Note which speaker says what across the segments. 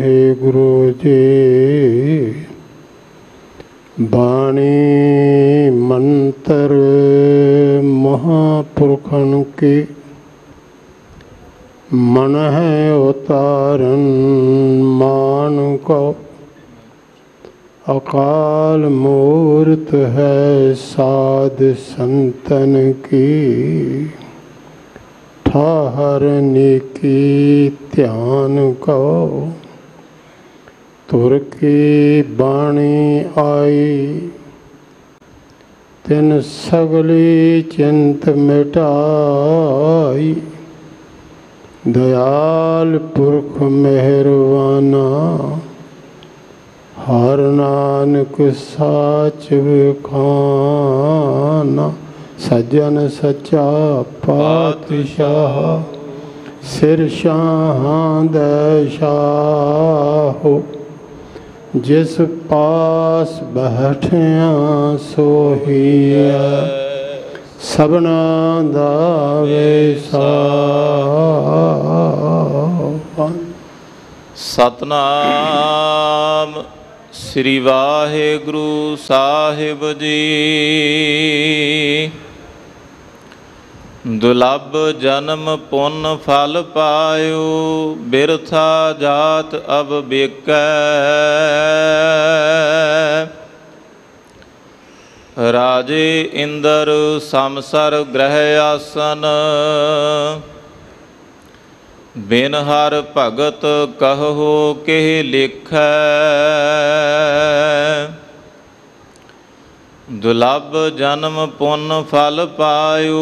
Speaker 1: वाहेगुरु जी। बाणी मंत्र महापुरखन के मन है उतारन मान को। अकाल मूर्त है साध संतन की। ठहरने की ध्यान को। तुर की बाणी आई तिन सगली चिंत मिटाई। दयाल पुरख मेहरबाना हर नानक साच खाना। सज्जन सच्चा पातशाह सिर शाहां दे शाहो। जिस पास बैठिया सोहिया सबना दा वेसाह।
Speaker 2: सतनाम श्री वाहेगुरु साहिब जी। दुलभ जन्म पुन फल पायो। बिरथा जात अब बिकै। राजे इंद्र समसर ग्रह आसन। बिन हर भगत कहो के लिखै। दुलभ जन्म पुन फल पायो।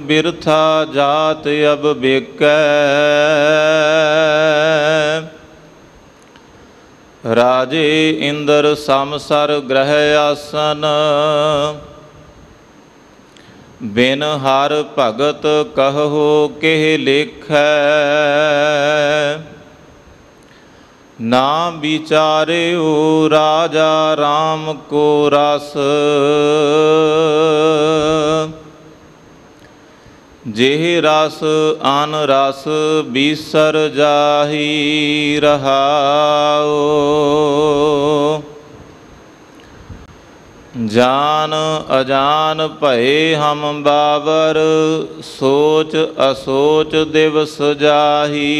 Speaker 2: बिरथा जात अब बिकै। राजे इंद्र समसर ग्रह आसन। बिन हर भगत कहो के लिखै। ना विचार्यो राजा राम को रस। जेह रस आन रस बिसर जाही रहाओ। जान अजान भये हम बाबर। सोच असोच दिवस जाही।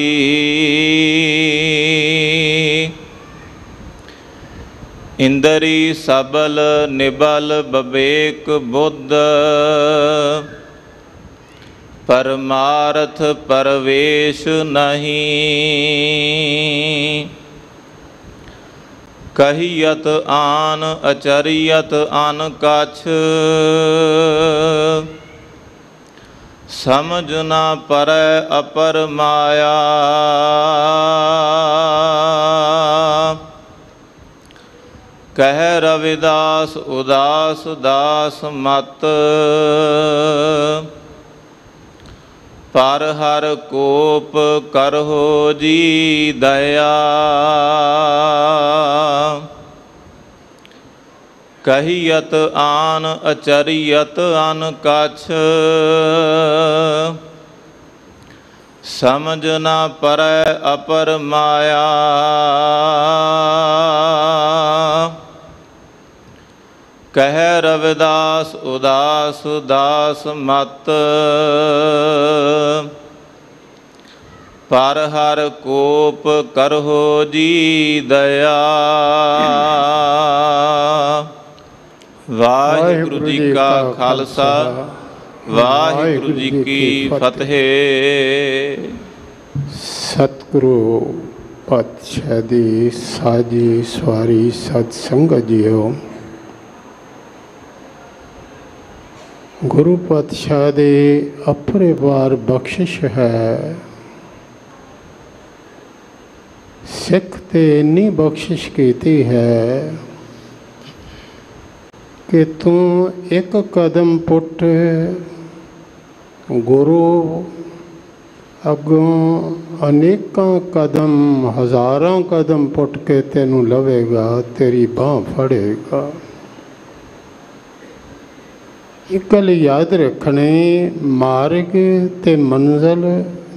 Speaker 2: इंद्री सबल निबल विवेक बुद्ध। परमार्थ परवेश नहीं। कहियत आन अचरियत आन कछ। समझ न परै अपर माया। कह रविदास उदास दास मत। पर हर कोप करहो जी दया। कहियत आन अचरियत आन कछ। समझ न परै अपर माया। कह रविदास उदास दास मत। पर हर कोप करहो जी दया। वाहिगुरु जी का खालसा वाहिगुरु जी की फतेह।
Speaker 1: सतगुरु पातशाह दी साजी सवारी सतसंगत जीओ। गुरु पातशाह दे अपरिवार बख्शिश है। सिख ते इन्नी बख्शिश कीती है कि तू एक कदम पुट गुरु अगों अनेकों कदम हज़ारों कदम पुट के तेनू लवेगा, तेरी बाँह फड़ेगा। एक गल याद रखनी, मार्ग ते मंजिल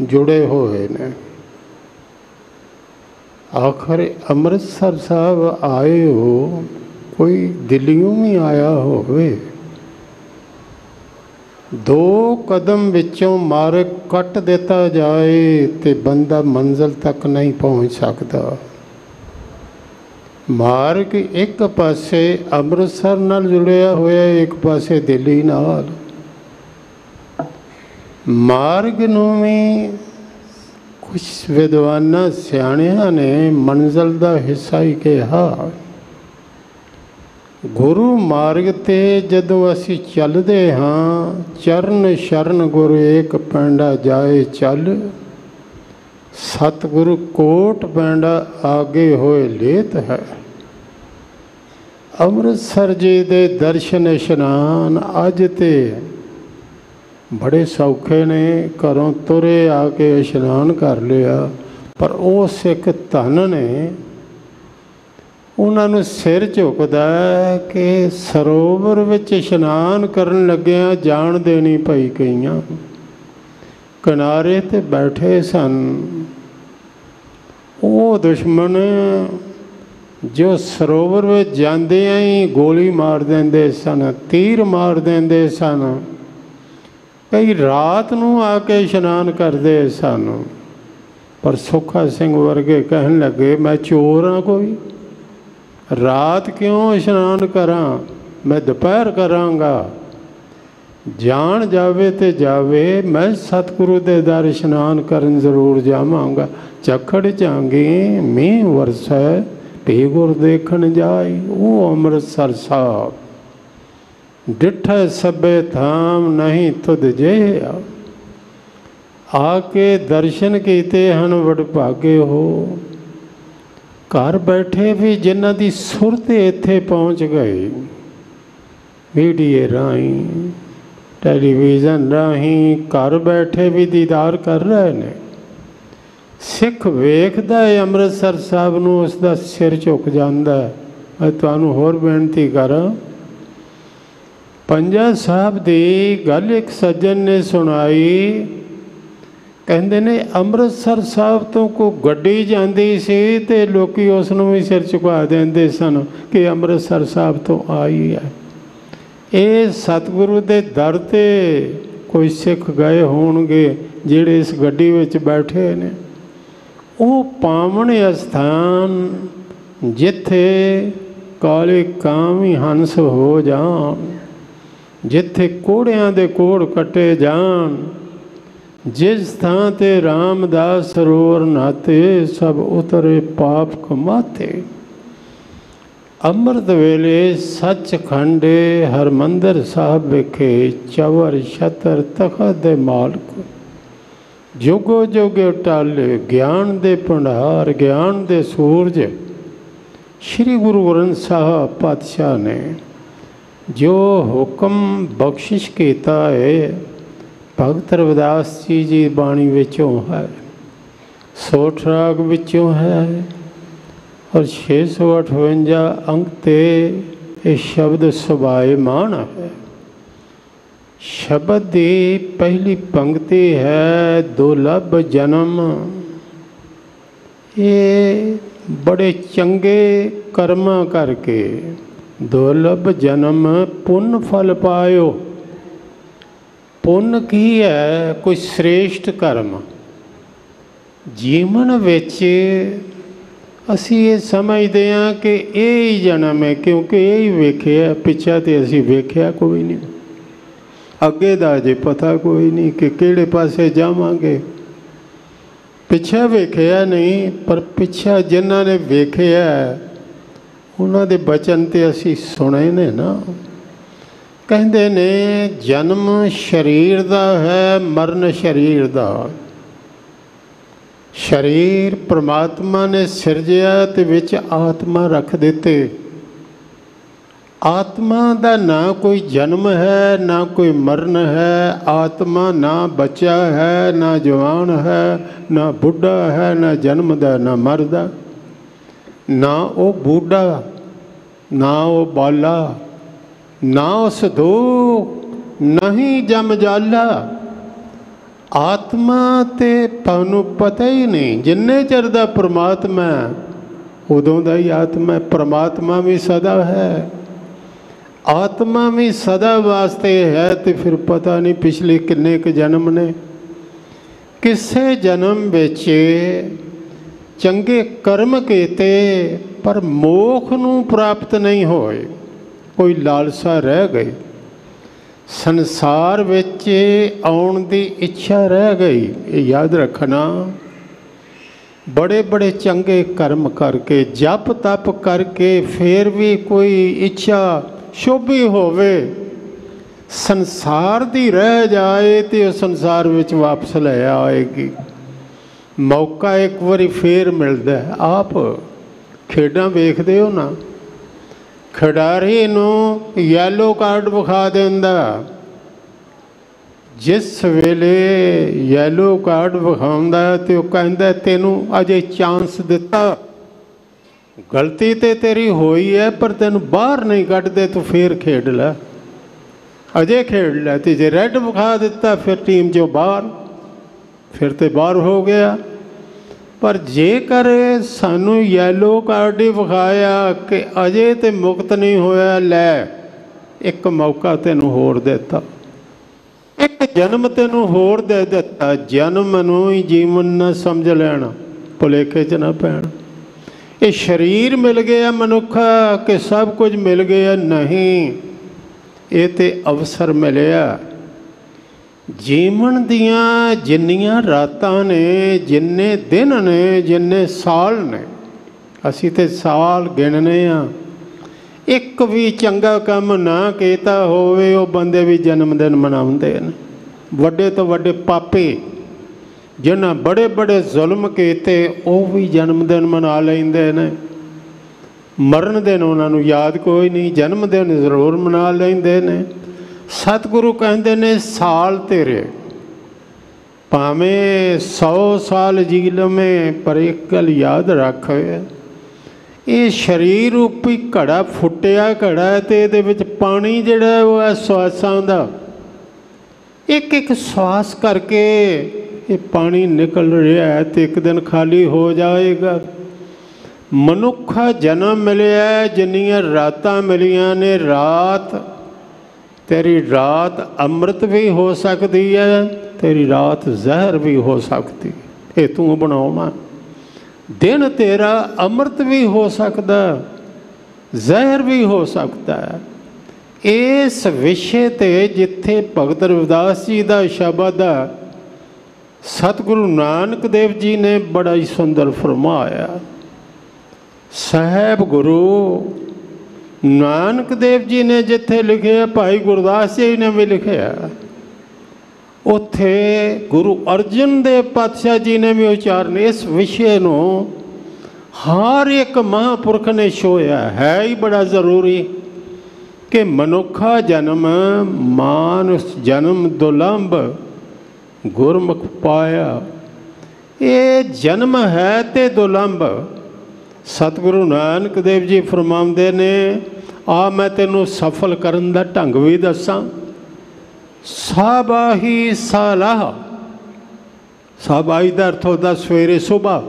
Speaker 1: जुड़े हुए ने। आखिर अमृतसर साहब आए हो, कोई दिल्लियों भी आया होवे। 2 कदम विचों मार्ग कट दिता जाए तो बंदा मंजिल तक नहीं पहुँच सकता। मार्ग एक पासे अमृतसर नाल जुड़िया होया, एक पासे दिल्ली नाल। मार्ग नूं भी कुछ विद्वाना सियाणियां ने मंजिल का हिस्सा ही कहा। गुरु मार्ग ते जदों असी चलदे हाँ, चरण शरण गुरु एक पैंडा जाए चल, सतगुरु कोट पैंडा आगे होए लेत है। अमृतसर जी दे दर्शन इशनान अज ते बड़े सौखे ने, घरों तुरे आके इशनान कर लिया, पर वो सिख धन ने उन्होंने सिर झुकदा कि सरोवर विच इशनान करन लग्या जान देनी पई। कईयां किनारे ते बैठे सन, वो दुश्मन जो सरोवर में जांदियां ही गोली मार देंदे सन, तीर मार देंदे सन। कई रात नूं आके इशनान करते सन, पर सुखा सिंह वर्गे कहन लगे मैं चोर हाँ, कोई रात क्यों इशनान करा, मैं दोपहर करांगा। जान जावे तो जावे, मैं सतगुरु दे दर इशनान करन जरूर जावांगा। झक्खड़ जांगी मींह वरसै, भी गुर देखन जाई। वो अमृतसर साहब डिठे सभे थाम नहीं तुद जे, आके दर्शन कीते हन वडभागे हो। घर बैठे भी जिन्हां दी सुरत इत्थे पहुँच गई, मीडिया राही टैलीविज़न राही घर बैठे भी दीदार कर रहे ने। सिख वेखदा है अमृतसर साहब नूं, उसदा सिर झुक जांदा है। मैं तुहानूं होर बेनती करां, पंजा साहब की गल एक सज्जन ने सुनाई। कहते ने अमृतसर साहब तो कोई गड्डी जाती सी ते लोकी उसनूं भी सिर झुका देंदे सन कि अमृतसर साहब तो आई है। ये सतगुरु दे दर ते कोई सिख गए होणगे जिहड़े इस गड्डी विच बैठे ने। वो पावन अस्थान जिथे काले कां भी हंस हो जान, जिथे कोड़ियां दे कोड़ कटे जान, जिस थां ते रामदास सरोवर नाते सब उतरे पाप कमाते। अमृत वेले सचखंडे हरमंदर साहब विखे चवर छतर तखत दे मालक, जुगो जुगे टाले ज्ञान दे भंडार ज्ञान दे सूरज। श्री गुरु ग्रंथ साहब पातशाह ने जो हुक्म बख्शिश किया है, भगत रविदास जी बाणी विचों है, सोठ राग विचों है, और 658 अंक ते ये शब्द सुभायमान है। शब्द की पहली पंक्ति है दुर्लभ जन्म। ये बड़े चंगे कर्म करके दुर्लभ जन्म पुण्य फल पायो। पुण्य की है कोई श्रेष्ठ कर्म। जीवन विच असी ये समझते हैं कि यही जन्म है, क्योंकि यही वेख्या, पिछा तो असी वेख्या कोई नहीं, अगे दा जे पता कोई नहीं कि किहड़े पासे जावांगे। पिछा वेख्या नहीं, पर पिछा जिन्हां ने वेख्या उन्हां दे बचन ते असी सुने ने ना। कहंदे ने जन्म शरीर दा है, मरण शरीर दा। शरीर परमात्मा ने सिरजिया ते विच आत्मा रख दिते। आत्मा का ना कोई जन्म है ना कोई मरण है। आत्मा ना बच्चा है ना जवान है ना बुढ़ा है ना जन्मदा ना मरदा। ना वो बूढ़ा ना वो बाला ना उस दो नहीं जम जाला। ਆਤਮਾ ਤੇ ਤੁਹਾਨੂੰ ਪਤਾ ਹੀ ਨਹੀਂ। ਜਿੰਨੇ ਚਿਰ ਦਾ ਪਰਮਾਤਮਾ ਉਦੋਂ ਦਾ ਹੀ ਆਤਮਾ। ਪਰਮਾਤਮਾ ਵੀ ਸਦਾ ਹੈ, ਆਤਮਾ ਵੀ ਸਦਾ ਵਾਸਤੇ ਹੈ। ਤੇ ਫਿਰ ਪਤਾ ਨਹੀਂ ਪਿਛਲੇ ਕਿੰਨੇ ਕੁ ਜਨਮ ਨੇ। ਕਿਸੇ ਜਨਮ ਵਿੱਚ ਚੰਗੇ ਕਰਮ ਕੀਤੇ ਪਰ ਮੋਖ ਨੂੰ ਪ੍ਰਾਪਤ ਨਹੀਂ ਹੋਏ, ਕੋਈ ਲਾਲਸਾ ਰਹਿ ਗਈ, ਸੰਸਾਰ ਵਿੱਚ ਆਉਣ ਦੀ ਇੱਛਾ ਰਹਿ ਗਈ। ਇਹ ਯਾਦ ਰੱਖਣਾ, ਬੜੇ ਬੜੇ ਚੰਗੇ ਕਰਮ ਕਰਕੇ, ਜਪ ਤਪ ਕਰਕੇ, ਫਿਰ ਵੀ ਕੋਈ ਇੱਛਾ ਸ਼ੋਭੀ ਹੋਵੇ, ਸੰਸਾਰ ਦੀ ਰਹਿ ਜਾਏ ਤੇ ਉਹ ਸੰਸਾਰ ਵਿੱਚ ਵਾਪਸ ਲੈ ਆਏਗੀ। ਮੌਕਾ ਇੱਕ ਵਾਰੀ ਫੇਰ ਮਿਲਦਾ। ਆਪ ਖੇਡਾਂ ਵੇਖਦੇ ਹੋ ਨਾ, ਖਿਡਾਰੀ ਨੂੰ ਯੈਲੋ ਕਾਰਡ ਵਿਖਾ ਦਿੰਦਾ। ਜਿਸ ਵੇਲੇ ਯੈਲੋ ਕਾਰਡ ਵਿਖਾਉਂਦਾ ਤੇ ਉਹ ਕਹਿੰਦਾ ਤੈਨੂੰ ਅਜੇ ਚਾਂਸ ਦਿੱਤਾ, ਗਲਤੀ ਤੇ ਤੇਰੀ ਹੋਈ ਹੈ ਪਰ ਤੈਨੂੰ ਬਾਹਰ ਨਹੀਂ ਕੱਢਦੇ, ਤੂੰ ਫੇਰ ਖੇਡ ਲੈ, ਅਜੇ ਖੇਡ ਲੈ। ਤੇ ਜੇ ਰੈੱਡ ਵਿਖਾ ਦਿੱਤਾ ਫਿਰ ਟੀਮ 'ਚੋਂ ਬਾਹਰ, ਫਿਰ ਤੇ ਬਾਹਰ ਹੋ ਗਿਆ। ਪਰ ਜੇਕਰ ਸਾਨੂੰ ਯੈਲੋ ਕਾਰਡ ਹੀ ਵਿਖਾਇਆ ਕਿ ਅਜੇ ਤੇ ਮੁਕਤ ਨਹੀਂ ਹੋਇਆ, ਲੈ ਇੱਕ ਮੌਕਾ ਤੈਨੂੰ ਹੋਰ ਦਿੱਤਾ, ਇੱਕ ਜਨਮ ਤੈਨੂੰ ਹੋਰ ਦੇ ਦਿੱਤਾ। ਜਨਮ ਨੂੰ ਹੀ ਜੀਵਨ ਨਾ ਸਮਝ ਲੈਣਾ, ਭੁਲੇਖੇ 'ਚ ਨਾ ਪੈਣਾ। ਇਹ ਸਰੀਰ ਮਿਲ ਗਿਆ ਮਨੁੱਖਾ ਕਿ ਸਭ ਕੁਝ ਮਿਲ ਗਿਆ, ਨਹੀਂ। ਇਹ ਤੇ ਅਵਸਰ ਮਿਲਿਆ। ਜੀਵਨ ਦੀਆਂ ਜਿੰਨੀਆਂ ਰਾਤਾਂ ਨੇ, ਜਿੰਨੇ ਦਿਨ ਨੇ, ਜਿੰਨੇ ਸਾਲ ਨੇ, ਅਸੀਂ ਤੇ ਸਾਲ ਗਿਣਨੇ ਆ। ਇੱਕ ਵੀ ਚੰਗਾ ਕੰਮ ਨਾ ਕੀਤਾ ਹੋਵੇ ਉਹ ਬੰਦੇ ਵੀ ਜਨਮ ਦਿਨ ਮਨਾਉਂਦੇ ਨੇ। ਵੱਡੇ ਤੋਂ ਵੱਡੇ ਪਾਪੀ ਜਿਨ੍ਹਾਂ ਬੜੇ ਬੜੇ ਜ਼ੁਲਮ ਕੀਤੇ ਉਹ ਵੀ ਜਨਮ ਦਿਨ ਮਨਾ ਲੈਂਦੇ ਨੇ। ਮਰਨ ਦਿਨ ਉਹਨਾਂ ਨੂੰ ਯਾਦ ਕੋਈ ਨਹੀਂ, ਜਨਮ ਦਿਨ ਜ਼ਰੂਰ ਮਨਾ ਲੈਂਦੇ ਨੇ। ਸਤਿਗੁਰੂ ਕਹਿੰਦੇ ਨੇ ਸਾਲ ਤੇਰੇ ਭਾਵੇਂ 100 ਸਾਲ ਜੀ ਲਵੇਂ, ਪਰ ਇੱਕ ਗੱਲ ਯਾਦ ਰੱਖ, ਇਹ ਸਰੀਰ ਰੂਪੀ ਘੜਾ ਫੁੱਟਿਆ ਘੜਾ ਤੇ ਇਹਦੇ ਵਿੱਚ ਪਾਣੀ ਜਿਹੜਾ ਉਹ ਹੈ ਸਵਾਸਾਂ ਦਾ। ਇੱਕ ਇੱਕ ਸਵਾਸ ਕਰਕੇ ਇਹ ਪਾਣੀ ਨਿਕਲ ਰਿਹਾ ਹੈ ਤੇ ਇੱਕ ਦਿਨ ਖਾਲੀ ਹੋ ਜਾਏਗਾ। ਮਨੁੱਖਾ ਜਨਮ ਮਿਲਿਆ, ਜਿੰਨੀਆਂ ਰਾਤਾਂ ਮਿਲੀਆਂ ਨੇ, ਰਾਤ ਤੇਰੀ ਰਾਤ ਅੰਮ੍ਰਿਤ ਵੀ ਹੋ ਸਕਦੀ ਹੈ, ਤੇਰੀ ਰਾਤ ਜ਼ਹਿਰ ਵੀ ਹੋ ਸਕਦੀ, ਇਹ ਤੂੰ ਬਣਾਉਣਾ। ਦਿਨ ਤੇਰਾ ਅੰਮ੍ਰਿਤ ਵੀ ਹੋ ਸਕਦਾ, ਜ਼ਹਿਰ ਵੀ ਹੋ ਸਕਦਾ ਹੈ। ਇਸ ਵਿਸ਼ੇ 'ਤੇ ਜਿੱਥੇ ਭਗਤ ਰਵਿਦਾਸ ਜੀ ਦਾ ਸ਼ਬਦ ਹੈ, ਸਤਿਗੁਰੂ ਨਾਨਕ ਦੇਵ ਜੀ ਨੇ ਬੜਾ ਹੀ ਸੁੰਦਰ ਫਰਮਾਇਆ। ਸਾਹਿਬ ਗੁਰੂ ਨਾਨਕ ਦੇਵ ਜੀ ਨੇ ਜਿੱਥੇ ਲਿਖਿਆ, ਭਾਈ ਗੁਰਦਾਸ ਜੀ ਨੇ ਵੀ ਲਿਖਿਆ, ਉੱਥੇ ਗੁਰੂ ਅਰਜਨ ਦੇਵ ਪਾਤਸ਼ਾਹ ਜੀ ਨੇ ਵੀ ਉਚਾਰਨ ਇਸ ਵਿਸ਼ੇ ਨੂੰ ਹਰ ਇੱਕ ਮਹਾਂਪੁਰਖ ਨੇ ਛੋਇਆ। ਹੈ ਹੀ ਬੜਾ ਜ਼ਰੂਰੀ ਕਿ ਮਨੁੱਖਾ ਜਨਮ ਮਾਨਸ ਜਨਮ ਦੁਲੰਭ ਗੁਰਮੁਖ ਪਾਇਆ। ਇਹ ਜਨਮ ਹੈ ਤੇ ਦੁਲੰਭ। ਸਤਿਗੁਰੂ ਨਾਨਕ ਦੇਵ ਜੀ ਫਰਮਾਉਂਦੇ ਨੇ, ਆ ਮੈਂ ਤੈਨੂੰ ਸਫਲ ਕਰਨ ਦਾ ਢੰਗ ਵੀ ਦੱਸਾਂ। ਸਾਬਾਹੀ ਸਲਾਹ, ਸਾਬਾਹੀ ਦਾ ਅਰਥ ਹੁੰਦਾ ਸਵੇਰੇ ਸੁਬਾ।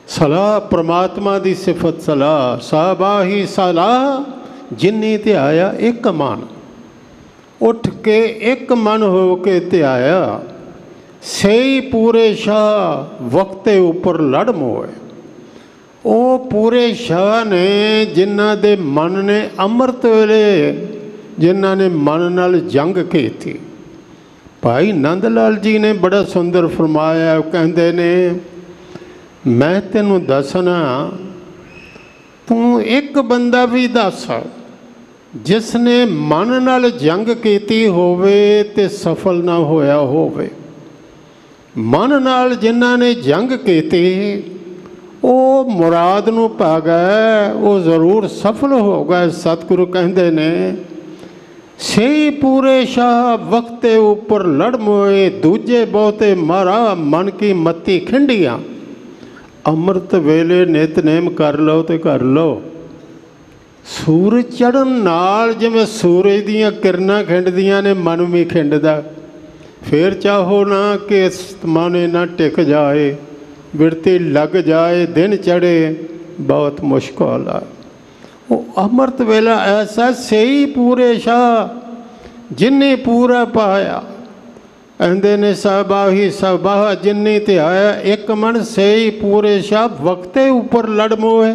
Speaker 1: ਸਲਾਹ ਪ੍ਰਮਾਤਮਾ ਦੀ ਸਿਫਤ ਸਲਾਹ। ਸਾਬਾਹੀ ਸਲਾਹ ਜਿਨੀ ਧਿਆਇਆ ਇੱਕ ਮਨ, ਉੱਠ ਕੇ ਇੱਕ ਮਨ ਹੋ ਕੇ ਧਿਆਇਆ। ਸਹੀ ਪੂਰੇ ਸ਼ਾਹ ਵਕਤੇ ਉੱਪਰ ਲੜ ਮੋਏ। ਉਹ ਪੂਰੇ ਸ਼ਾਹ ਨੇ ਜਿਨ੍ਹਾਂ ਦੇ ਮਨ ਨੇ ਅੰਮ੍ਰਿਤ ਵੇਲੇ, ਜਿਨ੍ਹਾਂ ਨੇ ਮਨ ਨਾਲ ਜੰਗ ਕੀਤੀ। ਭਾਈ ਨੰਦ ਲਾਲ ਜੀ ਨੇ ਬੜਾ ਸੁੰਦਰ ਫਰਮਾਇਆ। ਕਹਿੰਦੇ ਨੇ, ਮੈਂ ਤੈਨੂੰ ਦੱਸਣਾ, ਤੂੰ ਇੱਕ ਬੰਦਾ ਵੀ ਦੱਸ ਜਿਸ ਨੇ ਮਨ ਨਾਲ ਜੰਗ ਕੀਤੀ ਹੋਵੇ ਤੇ ਸਫਲ ਨਾ ਹੋਇਆ ਹੋਵੇ। ਮਨ ਨਾਲ ਜਿਨ੍ਹਾਂ ਨੇ ਜੰਗ ਕੀਤੀ ਉਹ ਮੁਰਾਦ ਨੂੰ ਪਾ ਗਏ, ਉਹ ਜ਼ਰੂਰ ਸਫਲ ਹੋ ਗਏ। ਸਤਿਗੁਰੂ ਕਹਿੰਦੇ ਨੇ, ਸਹੀ ਪੂਰੇ ਸ਼ਾਹ ਵਕਤੇ ਉੱਪਰ ਲੜ ਮੋਏ। ਦੂਜੇ ਬਹੁਤੇ ਮਾਰਾ ਮਨ ਕੀ ਮੱਤੀ ਖਿੰਡੀਆਂ। ਅੰਮ੍ਰਿਤ ਵੇਲੇ ਨਿਤਨੇਮ ਕਰ ਲਓ ਤੇ ਕਰ ਲਓ। ਸੂਰਜ ਚੜ੍ਹਨ ਨਾਲ ਜਿਵੇਂ ਸੂਰਜ ਦੀਆਂ ਕਿਰਨਾਂ ਖਿੰਡਦੀਆਂ ਨੇ, ਮਨ ਵੀ ਖਿੰਡਦਾ। फिर चाहो ना कि माने ना टिक जाए, बिरती लग जाए, दिन चढ़े बहुत मुश्किल है। वो अमृत वेला ऐसा सही पूरे शाह जिन्हें पूरा पाया, कहते ने साबाही साबाह जिन्नी ते आया। एक मन सही पूरे शाह वक्ते ऊपर लड़ मोए,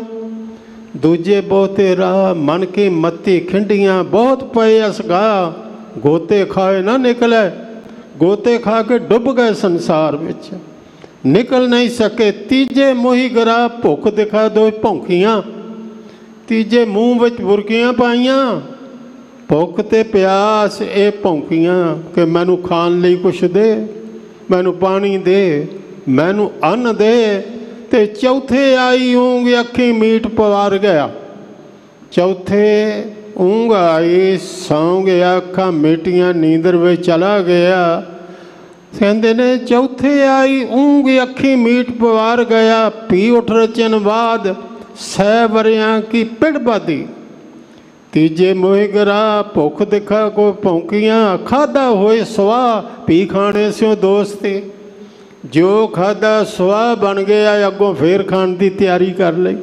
Speaker 1: दूजे बहुते राह मन की मत्ती खिंडियाँ बहुत पे असगा। गोते खाए ना निकले, गोते खा के डुब गए संसार विच, निकल नहीं सके। तीजे मोही गरा भुख दिखा दो भौंकियाँ, तीजे मूँह विच बुरकियाँ पाइयाँ। भुख ते प्यास ये भौंकियाँ कि मैनू खाण लई कुछ दे, मैनू पानी दे, मैनू अन्न दे। ते चौथे आई ऊँग अखी मीट पवार गया, चौथे ऊँग आई सौ गया अखा मीटियाँ नींदर में चला गया। कहते ने चौथे आई ऊँग अखी मीट पवार गया। पी उठ रचन बाद 6 वरियाँ की पिड़ बादी, तीजे मोहिगरा भुख दिखा को भौंकियाँ। खादा होए सवा पी खाने स्यों दोस्ती, जो खादा सुआ बन गया अगों फिर खाण की तैयारी कर ली।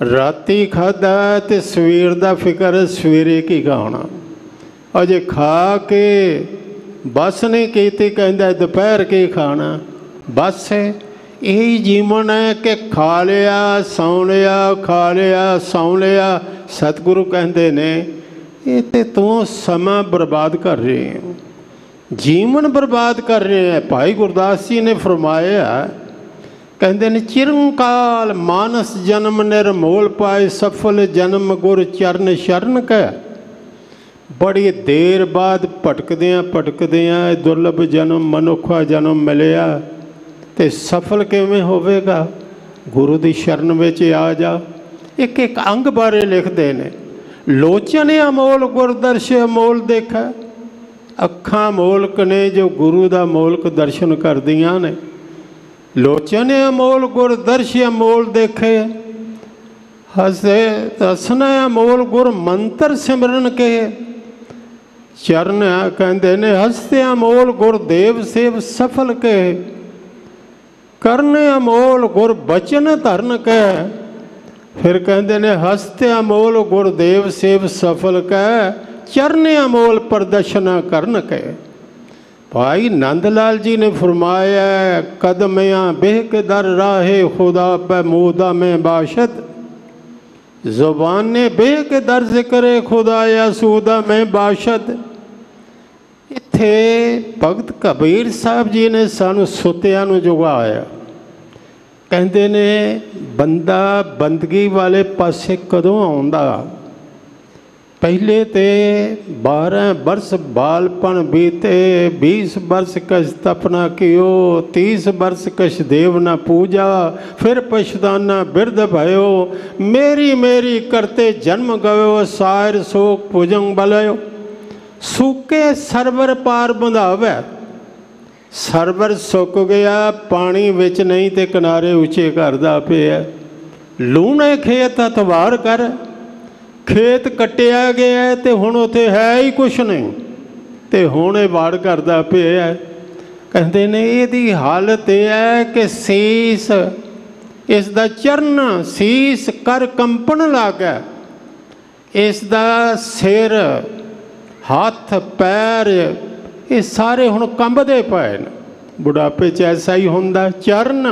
Speaker 1: राती खादा तो सवेर का फिक्र सवेरे की खाना, अजे खा के बस नहीं की, कहता दोपहर के खाना। बस है यही जीवन है कि खा लिया सौ लिया, खा लिया सौ लिया। सतगुरु कहते ने ये तो तू समा बर्बाद कर रहे हैं, जीवन बर्बाद कर रहे हैं। भाई गुरदास जी ने फरमाया, कहते ने चिरंकाल मानस जन्म निर्मोल पाए, सफल जन्म गुर चरण शरण कै। बड़ी देर बाद भटकदियाँ दुर्लभ जन्म मनुखा जन्म मिलिया, तो सफल किवें होवेगा? गुरु की शरण में आ जा। एक एक अंग बारे लिखते हैं, लोचन अमोल गुरदर्श अमोल देखा। अखां मोलक ने जो गुरु का मोलक दर्शन कर दियाँ ने। लोचन अमोल गुर दर्श अमोल देखे, हसे हसना अमोल गुर मंत्र सिमरन के। चरण कहते ने हस्ते अमोल गुर देव सेव सफल के। करने अमोल गुर बचन धरन के। फिर कहते ने हस्ते अमोल गुर देव सेव सफल के, चरण अमोल प्रदर्शन करन के। भाई नंद लाल जी ने फरमाया, कदमियाँ बेह के दर राहे खुदा पे मूदा में बाशत। जुबान ने बेह के दर जिक्र खुदाया सूदा में बाशत। इत्थे भगत कबीर साहब जी ने सानू सुतिया नू जुगाया। कहते ने बंदा बंदगी वाले पासे कदों आउंदा? पहले तो 12 वर्ष बालपन बीते, 20 वर्ष कछ तपना कियो, 30 वर्ष कछ देव न पूजा, फिर पछताना बिरध भयो। मेरी मेरी करते जन्म गयो, सायर शोक भुजंग बलयो। सूके सरवर पार बंधावे, सरवर सुक गया पानी विच नहीं ते किनारे उचे करदा पिया। लूणे खेत हथवार कर, खेत कट्टिया गया तो हुण उत्थे है ही कुछ नहीं, तो हुण ये वाड़ करदा पिया। कहते ने इहदी हालत यह है कि सीस इसदा चरण सीस कर कंपन लग गया, इसदा सिर हथ पैर ये सारे हुण कंबदे पए ने। बुढ़ापे च ऐसा ही हुंदा, चरण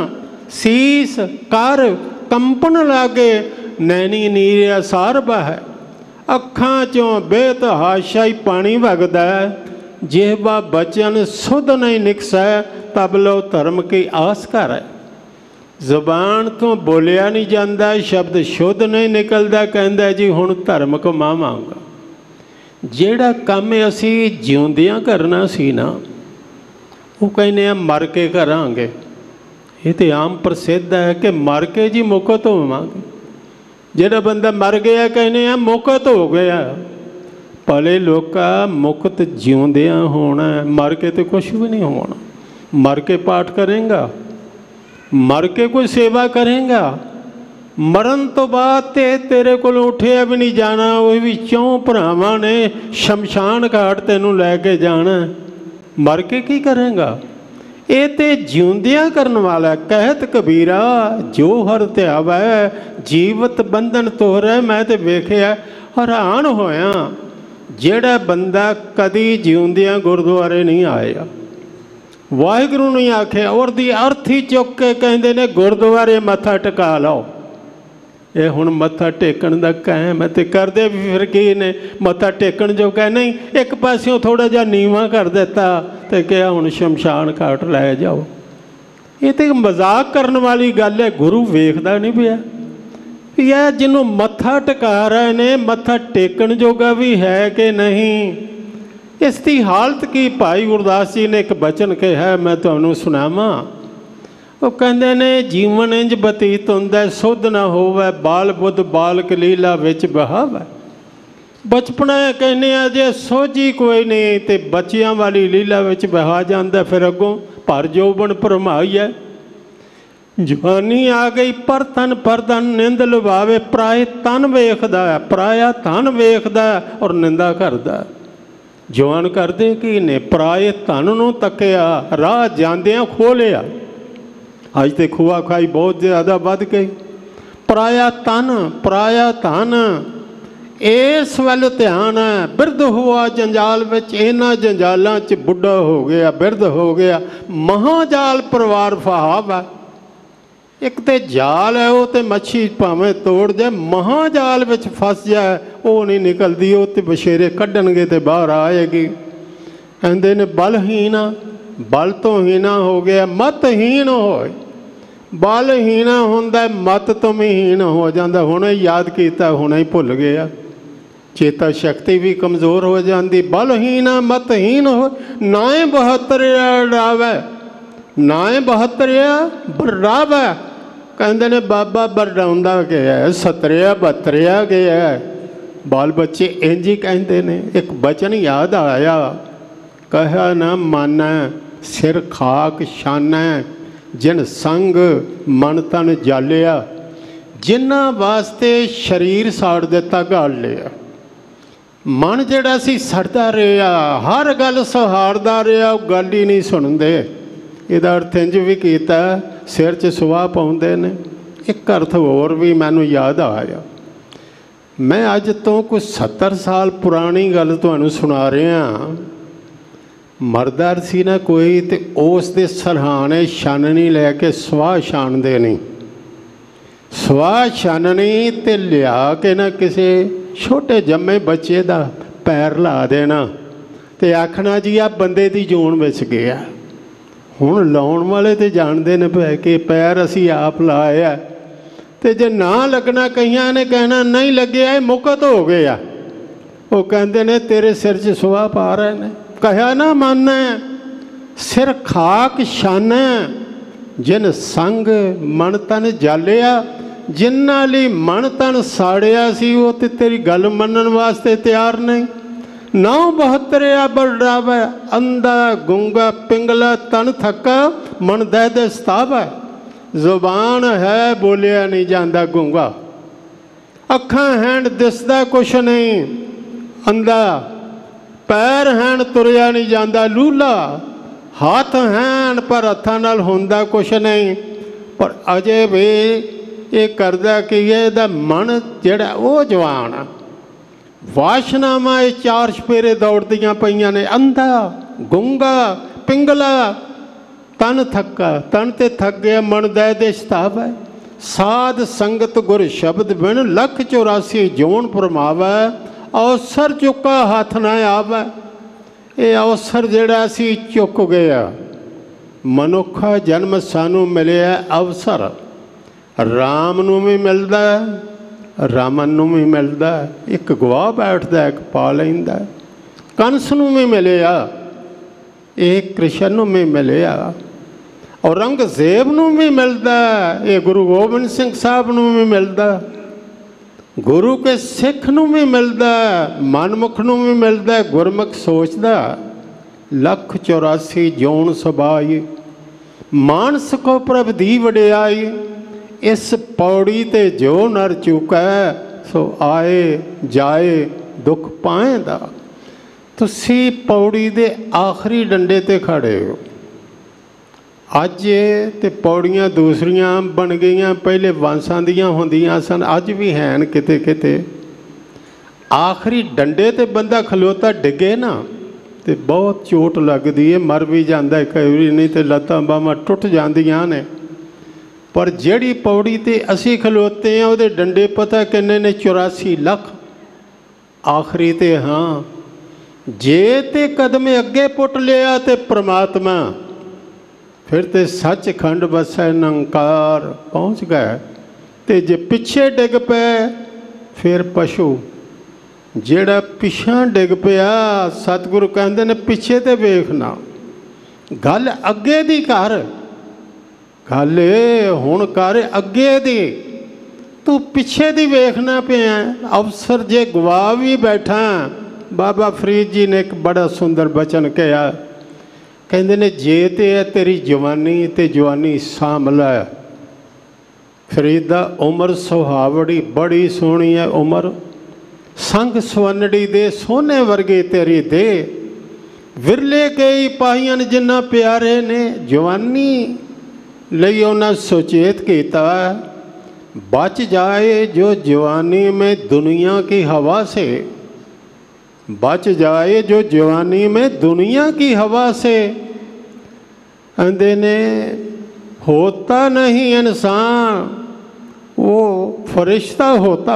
Speaker 1: सीस कर कंपन लागे, नैनी नीरिया सार बह। अखां चों बेत हाशाई पानी वगदा, जेहबा बचन सुध नहीं निकसै, तब लो धर्म की आस कर। जुबान तो बोलिया नहीं जाता, शब्द शुद्ध नहीं निकलता, कहता जी हुण धर्म कमावांगा। जिहड़ा काम असी जिउंदियां करना सी ना, वो कहने मर के करांगे। ये तो आम प्रसिद्ध है कि मर के जी मुकत होवांगे। जिहड़ा बंदा मर गया कहने मुकत हो गया। भले लोका मुकत जिउंदियां होना, मर के तो कुछ भी नहीं होना। मर के पाठ करेंगा, मर के कोई सेवा करेंगा, मरण तो बाद तेरे को उठिया भी नहीं जाना। वो भी 4 भरावां ने शमशान घाट तेनों लैके जाना। मर के की करेगा? ये तो जिउंदिया करने वाला। कहत कबीरा जो हर ध्यावै जीवत बंधन तोहरै। मैं तो वेखिया हैरान होया, जेड़ा बंदा कदी जिउंदिया गुरुद्वारे नहीं आया, वाहिगुरू नहीं आख्या, और दी अर्थ ही चुक के कहते ने गुरुद्वारे मत्था टिका लो। ये हुण मत्था टेकण दा कायम है, तो करदे भी फिर की ने? मत्था टेकण जो कह नहीं, एक पासियों थोड़ा जिहा नीवा कर दिता तो क्या हुण शमशान घाट लै जाओ। ये तो मजाक करने वाली गल है। गुरु वेखदा नहीं पिया यह जिन्हों मत्था टिका रहे ने, मत्था टेकण जोगा भी है कि नहीं? इसकी हालत की भाई गुरदास जी ने एक बचन कहा, मैं तुहानूं सुनावां। वो कहते ने जीवन इंज बतीत हुंदा सुध ना होवे, बाल बुद्ध बालक लीला विच बहावे। बचपना कहने जे सोझी कोई नहीं, तो बच्चियां वाली लीला विच बहा जाता, फिर अगों भर जोबन भरमाई है। जवानी आ गई पर तन निंद लवावे, पराए तन वेखदा, पराया धन वेखदा और निंदा करदा। जवान करदे की ने? पराए धन नूं तकिया, राह जांदियां खोलिया। अज तो खुआ खाई बहुत ज़्यादा बढ़ गई। पराया धन इस वल ध्यान है। बिरध हुआ जंजाल विच, इन्हां जंजालां च बुढ़ा हो गया, बिरध हो गया। महाजाल परिवार फहाव है। एक तो जाल है, वो तो मच्छी भावें तोड़ जाए, महाजाल विच फस जाए वो नहीं निकलती, वो तो बछेरे कढ़नगे तो बाहर आएगी। कहते ने बलहीना, बल तो हीना हो गया, मतहीन होए। बलहीना हुंदा, मत तो भी हीन हो जाता। हुणे याद किया, हुणे ही भुल गया। चेता शक्ति भी कमज़ोर हो जाती। बलहीना मतहीन हो, नाए बहत्तरिया डावे, नाए बहत्तरिया बर्रावे। कहते ने बाबा बरडाउंदा गया, सतरिया बहत्तरिया गया। बाल बच्चे इंज ही कहते ने। एक बचन याद आया, कहा न मानै सिर खाक शानै, जिन संग मन तन जालिया। जिन्हां वास्ते शरीर साड़ दिता गाल लिया। मन जिहड़ा सी सड़दा रहा, हर गल सहारदा रहा, गल ही नहीं सुनते। इहदा अर्थ इंज भी कीता, सिर च सुआह पाउंदे ने। एक अर्थ होर भी मैनूं याद आया। मैं अज तो कुछ 70 साल पुरानी गल तुहानूं सुना रहा। मरदार सी ना कोई, तो उस दे सरहाने छाननी लैके सुआह छानदे नहीं। सुआह छाननी ते लिया के ना किसी छोटे जम्मे बच्चे दा पैर ला देना, तो आखना जी आ बंदे दी जोन विच गया। हुण लाउण वाले तो जानते ने पै कि पैर असी आप लाया, तो जे ना लगना कईयां ने कहना नहीं लगे मुकत हो गया। वो कहते ने तेरे सिर च सुआह पा रहे ने। कहा ना मन सिर खाक छान, जिन संग मन तन जालिया। जिन्हां लई मन तन साड़िया सी, वो तो तेरी गल मनन वास्ते तैयार नहीं। 972 बरडावा, अंधा गुंगा पिंगला तन थका, मन दह दे सतावा। जुबान है बोलिया नहीं जाता गुंगा, अखां हैन दिसदा कुछ नहीं अंधा, पैर हैं तुरया नहीं जाता लूला, हाथ हैं पर हत्थां नाल हुंदा कुछ नहीं। पर अजे भी ये करदा कि इहदा मन जिहड़ा वो जवान आ। वाशनावां ये 4 चपेरे दौड़दियां पईयां ने। अंधा गुंगा पिंगला तन थका, तन ते थक गया, मन दे दे सतावै। साध संगत गुर शब्द बिन, 184 जोन परमावै। अवसर चुका हाथ न आवे। ये अवसर जिहड़ा सी चुक गया। मनुखा जन्म सानू मिलिया अवसर, राम नूं भी मिलदा, रामन नूं भी मिलदा। एक गवाह बैठदा, एक पा लैंदा। कंस नूं भी मिलिया, एक कृष्ण नूं भी मिलिया। औरंगजेब नूं भी मिलदा, ये गुरु गोबिंद सिंह साहब नूं भी मिलदा। गुरु के सिख नूं भी मिलदा, मनमुख नूं भी मिलदा। गुरमुख सोचदा 184 जोन सबाई, मानस को प्रभ दी वडियाई। इस पौड़ी ते जो नर चुकै, सो आए जाए दुख पाएंदा। ਤੁਸੀਂ ਪੌੜੀ ਦੇ ਆਖਰੀ ਡੰਡੇ ਤੇ ਖੜੇ ਹੋ। ਅੱਜ ਤੇ ਪੌੜੀਆਂ ਦੂਸਰੀਆਂ ਬਣ ਗਈਆਂ, ਪਹਿਲੇ ਵਾਂਸਾਂ ਦੀਆਂ ਹੁੰਦੀਆਂ ਸਨ, ਅੱਜ ਵੀ ਹਨ ਕਿਤੇ ਕਿਤੇ। ਆਖਰੀ ਡੰਡੇ ਤੇ ਬੰਦਾ ਖਲੋਤਾ ਡਿੱਗੇ ਨਾ ਤੇ ਬਹੁਤ ਚੋਟ ਲੱਗਦੀ ਹੈ, ਮਰ ਵੀ ਜਾਂਦਾ ਕਈ ਵਾਰੀ, ਨਹੀਂ ਤੇ ਲੱਤਾਂ ਬਾਹਾਂ ਟੁੱਟ ਜਾਂਦੀਆਂ ਨੇ। ਪਰ ਜਿਹੜੀ ਪੌੜੀ ਤੇ ਅਸੀਂ ਖਲੋਤੇ ਹਾਂ ਉਹਦੇ ਡੰਡੇ ਪਤਾ ਕਿੰਨੇ ਨੇ? 84 ਲੱਖ। ਆਖਰੀ ਤੇ ਹਾਂ, ਜੇ ਤੇ ਕਦਮ ਅੱਗੇ ਪੁੱਟ ਲਿਆ ਤੇ ਪ੍ਰਮਾਤਮਾ, ਫਿਰ ਤੇ ਸੱਚਖੰਡ ਵਸੈ ਨਿਰੰਕਾਰ ਪਹੁੰਚ ਗਏ। ਤੇ ਜੇ ਪਿੱਛੇ ਡਿੱਗ ਪਏ ਫਿਰ ਪਸ਼ੂ। ਜਿਹੜਾ ਪਿਛਾਂ ਡਿੱਗ ਪਿਆ, ਸਤਿਗੁਰੂ ਕਹਿੰਦੇ ਨੇ ਪਿੱਛੇ ਤੇ ਵੇਖਣਾ, ਗੱਲ ਅੱਗੇ ਦੀ ਕਰ। ਗੱਲ ਹੁਣ ਕਰ ਅੱਗੇ ਦੀ, ਤੂੰ ਪਿੱਛੇ ਦੀ ਵੇਖਣਾ ਪਿਆ। ਅਵਸਰ ਜੇ ਗਵਾ ਵੀ ਬੈਠਾ। ਬਾਬਾ ਫਰੀਦ ਜੀ ਨੇ ਇੱਕ ਬੜਾ ਸੁੰਦਰ ਬਚਨ ਕਿਹਾ, ਕਹਿੰਦੇ ਨੇ ਜੇ ਤੇ ਹੈ ਤੇਰੀ ਜਵਾਨੀ ਤੇ ਜਵਾਨੀ ਸਾਂਭ ਲੈ। ਫਰੀਦਾ ਉਮਰ ਸੁਹਾਵੜੀ ਬੜੀ ਸੋਹਣੀ ਹੈ ਉਮਰ, ਸੰਗ ਸਵੰਨੜੀ ਦੇ ਸੋਨੇ ਵਰਗੇ ਤੇਰੀ ਦੇ। ਵਿਰਲੇ ਕਈ ਪਾਈਆਂ ਜਿੰਨਾ ਪਿਆਰੇ ਨੇ। ਜਵਾਨੀ ਲਈ ਉਹਨਾਂ ਸੁਚੇਤ ਕੀਤਾ, बच जाए जो जवानी में दुनिया की हवा से, बच जाए जो जवानी में दुनिया की हवा से। कहते ने होता नहीं इंसान, वो फरिश्ता होता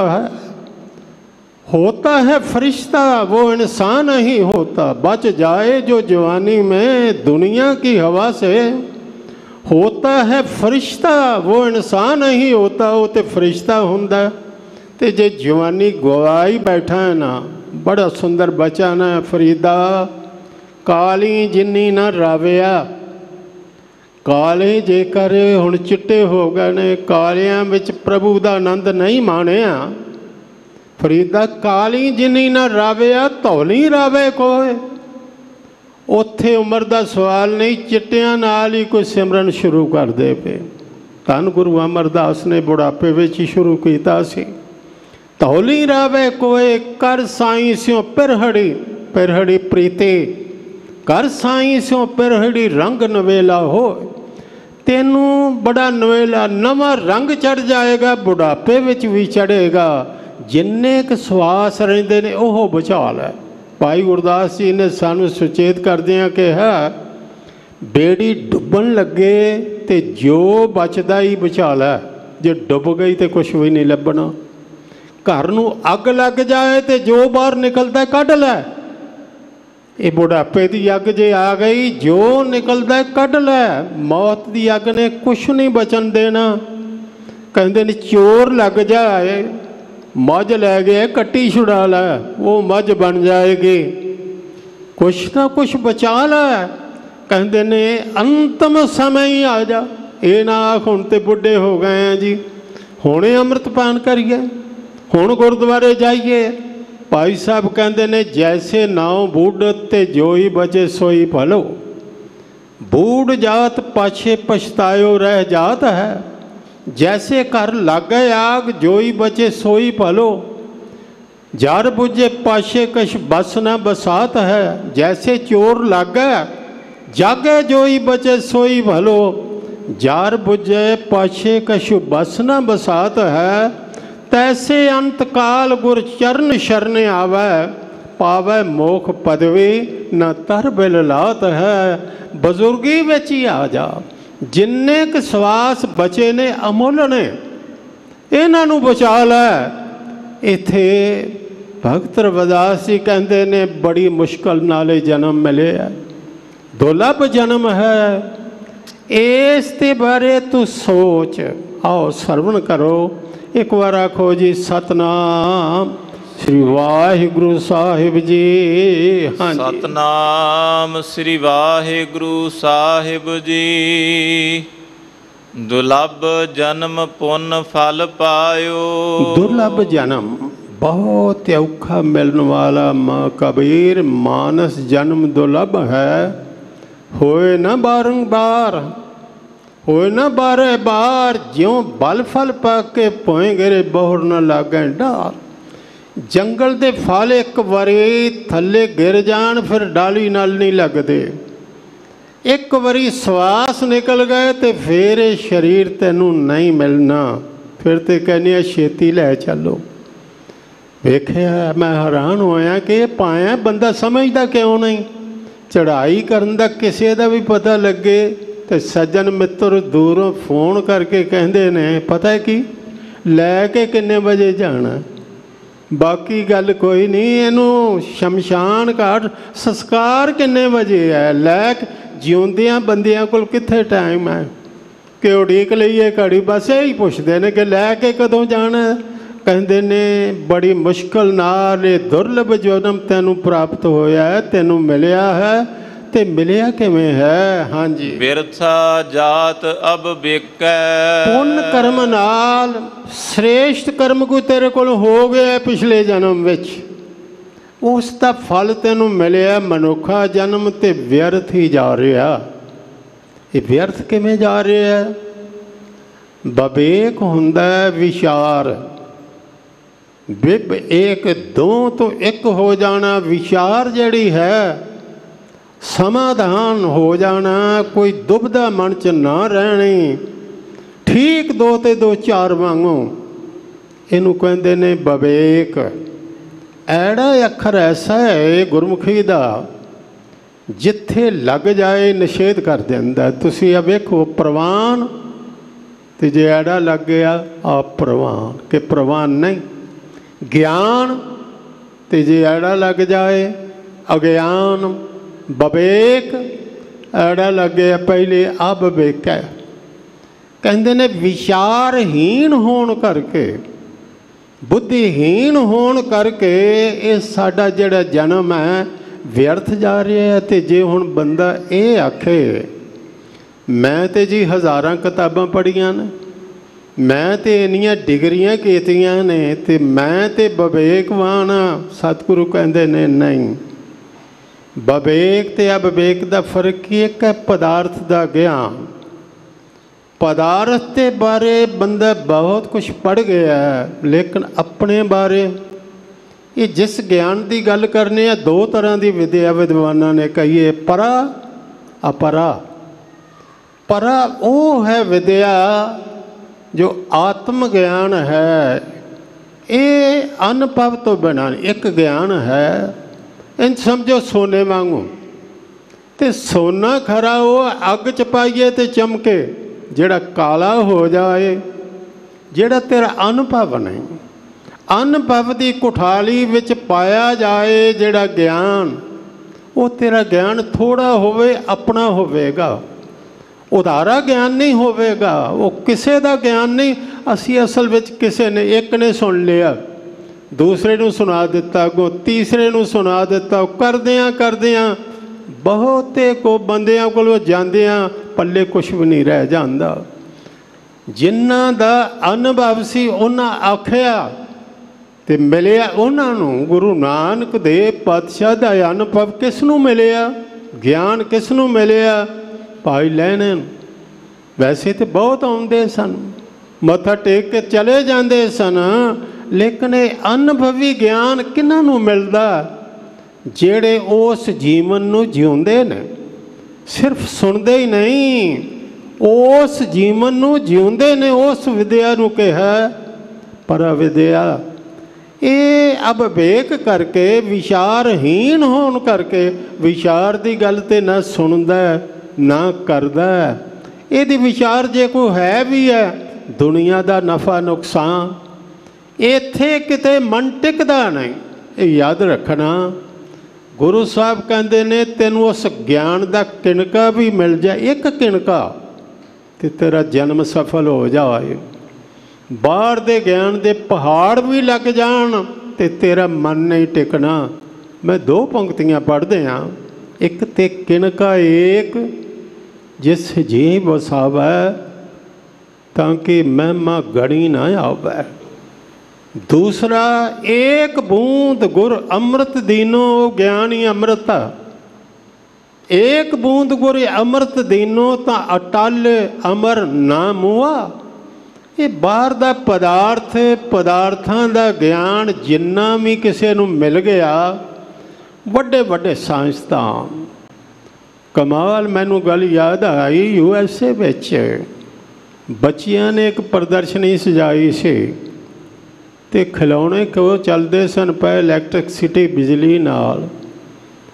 Speaker 1: है फरिश्ता, वो इंसान नहीं होता। बच जाए जो जवानी में दुनिया की हवा से, होता है फरिश्ता, वो इंसान नहीं होता, वो तो फरिश्ता हुंदा। ते जे जवानी गवाई बैठा है ना, बड़ा सुंदर बचन है फरीदा, काली जिन्नी ना राविया। काले जेकर हुण चिट्टे हो गए ने, कालियां विच प्रभु दा आनंद नहीं माणिया। फरीदा काली जिन्नी ना राविया, धौली रावे कोई। ਉੱਥੇ ਉਮਰ ਦਾ ਸਵਾਲ ਨਹੀਂ, ਚਿੱਟਿਆਂ ਨਾਲ ਹੀ ਕੋਈ ਸਿਮਰਨ ਸ਼ੁਰੂ ਕਰਦੇ ਪਏ। ਧੰਨ ਗੁਰੂ ਅਮਰਦਾਸ ਨੇ ਬੁਢਾਪੇ ਵਿੱਚ ਹੀ ਸ਼ੁਰੂ ਕੀਤਾ ਸੀ। ਧੌਲੀ ਰਾਵੇ ਕੋਏ ਕਰ ਸਾਈਂ ਸਿਓ ਪਿਰਹੜੀ, ਪਿਰਹੜੀ ਪ੍ਰੀਤੇ ਕਰ ਸਾਈਂ ਸਿਓ ਪਿਰਹੜੀ ਰੰਗ ਨਵੇਲਾ ਹੋਏ। ਤੈਨੂੰ ਬੜਾ ਨਵੇਲਾ ਨਵਾਂ ਰੰਗ ਚੜ ਜਾਏਗਾ, ਬੁਢਾਪੇ ਵਿੱਚ ਵੀ ਚੜ੍ਹੇਗਾ। ਜਿੰਨੇ ਕੁ ਸਵਾਸ ਰਹਿੰਦੇ ਨੇ ਉਹ ਬਚਾ ਲੈ। भाई गुरदास जी ने सानू सुचेत करदियां कहा, बेड़ी डुबन लगे तो जो बचदा ही बचा लै, जे डुब गई तो कुछ भी नहीं लभना। घर नूं अग लग जाए तो जो बाहर निकलता कढ़ लै। ये बुढ़ापे की अग जे आ गई, जो निकलता कढ़ लै। मौत की अग ने कुछ नहीं बचन देना। कहते ने चोर लग जाए, मझ लै गए कट्टी छुड़ा लै, वो मझ बन जाएगी। कुछ ना कुछ बचा लै। कहते ने अंतम समय ही आ जा। ये ना आख हुण ते बुढ़े हो गए हैं जी, हुणे अमृतपान करिए, हुण गुरुद्वारे जाइए। भाई साहब कहते ने जैसे नाव बूढ़ ते जोई बचे सोई भलो। बूढ़ जात पाछे पछतायो रह जात है, जैसे घर लागे आग जोई बचे सोई भलो। जार बुझे पाछे कछ बस न बसात है, जैसे चोर लागे जागे जोई बचे सोई भलो। जार बुझे पाछे कछ बस न बसात है, तैसे अंत काल गुर चरण शरण आवे। पावे मोख पदवी न तर बिल लात है, बजुर्गी विच ही आ जा। जिन्ने क सवास बचे ने अमुल ने, इन्हां नूं बचा लै। इत्थे भगत रविदास जी कहते ने बड़ी मुश्किल नाले जन्म मिले है, दुर्लभ जन्म है। इस ते बारे तू सोच। आओ सरवण करो। एक बार आखो जी सतनाम श्री वाहिगुरु साहिब जी। हाँ,
Speaker 2: सतनाम श्री वाहिगुरु साहिब जी। दुर्लभ जन्म पुन फल पायो।
Speaker 1: दुर्लभ जन्म बहुत औखा मिलने वाला। माँ कबीर मानस जन्म दुर्लभ है, होए न बारंबार, होए न बारे बार। ज्यों बल फल पाके पोए गिरे बहुर न लागे डार। जंगल के फल एक बारी थले गिर जान फिर डाली नाल नहीं लगते। एक बारी श्वास निकल गए तो फिर ये शरीर तैनू नहीं मिलना। फिर तो कहने छेती लै चलो। वेख्या मैं हैरान होया कि पाया बंदा समझदा क्यों नहीं। चढ़ाई करन दा किसी दा भी पता लगे तो सज्जन मित्र दूरों फोन करके कहते ने पता है कि लैके किन्ने बजे जाना। बाकी गल कोई नहीं, इनू शमशान घाट संस्कार किन्ने बजे है, लैक जिउंदियां बंदियां कोल कित्थे टाइम है कि उड़ीक लईए घड़ी। बस यही पुछदे ने कि लैके कदों जाना। कहते ने बड़ी मुश्किल नाल दुर्लभ जन्म तैनू प्राप्त होया है, तैनू मिलिया है। ते मिलिया किवें है? हाँ जी,
Speaker 2: बिरथा जात अब बेकै।
Speaker 1: पुण्य कर्म नाल श्रेष्ठ कर्म कोई तेरे कोल हो गया पिछले जन्म विच, उसका फल तैनू मिलिया मनुखा जन्म ते व्यर्थ ही जा रहा। ये व्यर्थ किवें जा रहा है? विवेक हुंदा है विचार। विब एक दो तो एक हो जाना, विचार जिहड़ी है समाधान हो जाना, कोई दुविधा मन च ना रहनी। ठीक दो ते दो चार वांगू इनू कहते ने विवेक। ऐड़ा अखर ऐसा है गुरमुखी दा जिथे लग जाए निषेध कर देंदा। तुसी आ वेखो प्रवान ते जे ऐड़ा लग गया अप्रवान के प्रवान नहीं। ज्ञान ते जे ऐड़ा लग जाए अज्ञान। विवेक ऐड़ा लग गया पहले अविवेक है। कहते ने विचारहीन होने करके बुद्धिहीन होने करके ये साडा जिहड़ा जन्म है व्यर्थ जा रहा है। तो जे हुण बंदा ये आखे मैं तो जी हज़ारां किताबां पढ़ियां ने, मैं तो इन्नियां डिग्रियां कीतियां ने ते मैं तो विवेकवान हाँ। सतगुरु कहते ने नहीं, विवेक ते अविवेक का फर्क ही एक है पदार्थ का ज्ञान। पदार्थ के बारे बंदा बहुत कुछ पढ़ गया है लेकिन अपने बारे ये जिस ज्ञान की गल करने है दो तरह की विद्या विद्वाना ने कही है, परा अपरा। परा वो है विद्या जो आत्म ज्ञान है, ये अनुभव तो बिना एक ज्ञान है। इन समझो सोने वांगू ते सोना खरा वो अग च पाइए तो चमके, जेड़ा काला हो जाए जेड़ा तेरा अनुभव नहीं। अनुभव की कुठाली विच पाया जाए जेड़ा ज्ञान, वो तेरा ज्ञान थोड़ा होवे अपना होवेगा, उधारा ज्ञान नहीं होवेगा, वो किसी का ज्ञान नहीं। असी असल विच किसी ने एक ने सुन लिया, दूसरे नूं सुना दिता, अगों तीसरे नूं सुना दिता। करदियां करदियां बहुते को बंदियां कोलों जांदियां पल्ले कुछ भी नहीं रह जांदा। जिन्हां दा अनुभव सी उन्हां आखिया ते मिलिया उन्हां नूं। गुरु नानक देव पातशाह दा अनुभव किस नूं मिलिया, ज्ञान किस नूं मिलिया? भाई लैणे। वैसे तो बहुत आउंदे सन, मत्था टेक के चले जाते सन, लेकिन अनुभवी ज्ञान किन्हां नूं मिलदा? जेड़े उस जीवन नूं जिउंदे ने, सिर्फ सुनते ही नहीं, उस जीवन नूं जिउंदे ने। उस विद्या नूं कहा पर विद्या। ये अविवेक करके विचारहीन होने करके विचार की गल तो ना सुनदा ना करदा। ये विचार जे कोई है भी है दुनिया का नफा नुकसान, इत्थे किते मन टिकदा नहीं। ये याद रखना। गुरु साहब कहते ने तेनों उस ज्ञान का किणका भी मिल जाए, एक किणका, तो तेरा जन्म सफल हो जाए। बाहर दे ज्ञान दे पहाड़ भी लग जान तो तेरा मन नहीं टिकना। मैं दो पंक्तियां पढ़दे हाँ। एक ते किणका एक जिस जी वसावै ताकि महिमा गणी ना आवे। दूसरा एक बूंद गुर अमृत दीनो ज्ञान ही अमृत। एक बूंद गुर अमृत दीनो ता अटल अमर ना मुआ। ਇਹ ਬਾਹਰ ਦਾ ਪਦਾਰਥ, ਪਦਾਰਥਾਂ ਦਾ ਗਿਆਨ ਜਿੰਨਾ ਵੀ ਕਿਸੇ ਨੂੰ ਮਿਲ ਗਿਆ, ਵੱਡੇ ਵੱਡੇ ਸਾਇੰਸਦਾਨ, ਕਮਾਲ ਮੈਨੂੰ ਗੱਲ ਯਾਦ ਆਈ, USA ਵਿੱਚ ਬੱਚਿਆਂ ਨੇ ਇੱਕ ਪ੍ਰਦਰਸ਼ਨੀ ਸਜਾਈ ਸੀ ਅਤੇ ਖਿਡੌਣੇ ਕਿਉਂ ਚੱਲਦੇ ਸਨ ਪਏ ਇਲੈਕਟ੍ਰਿਕਸਿਟੀ, ਬਿਜਲੀ ਨਾਲ।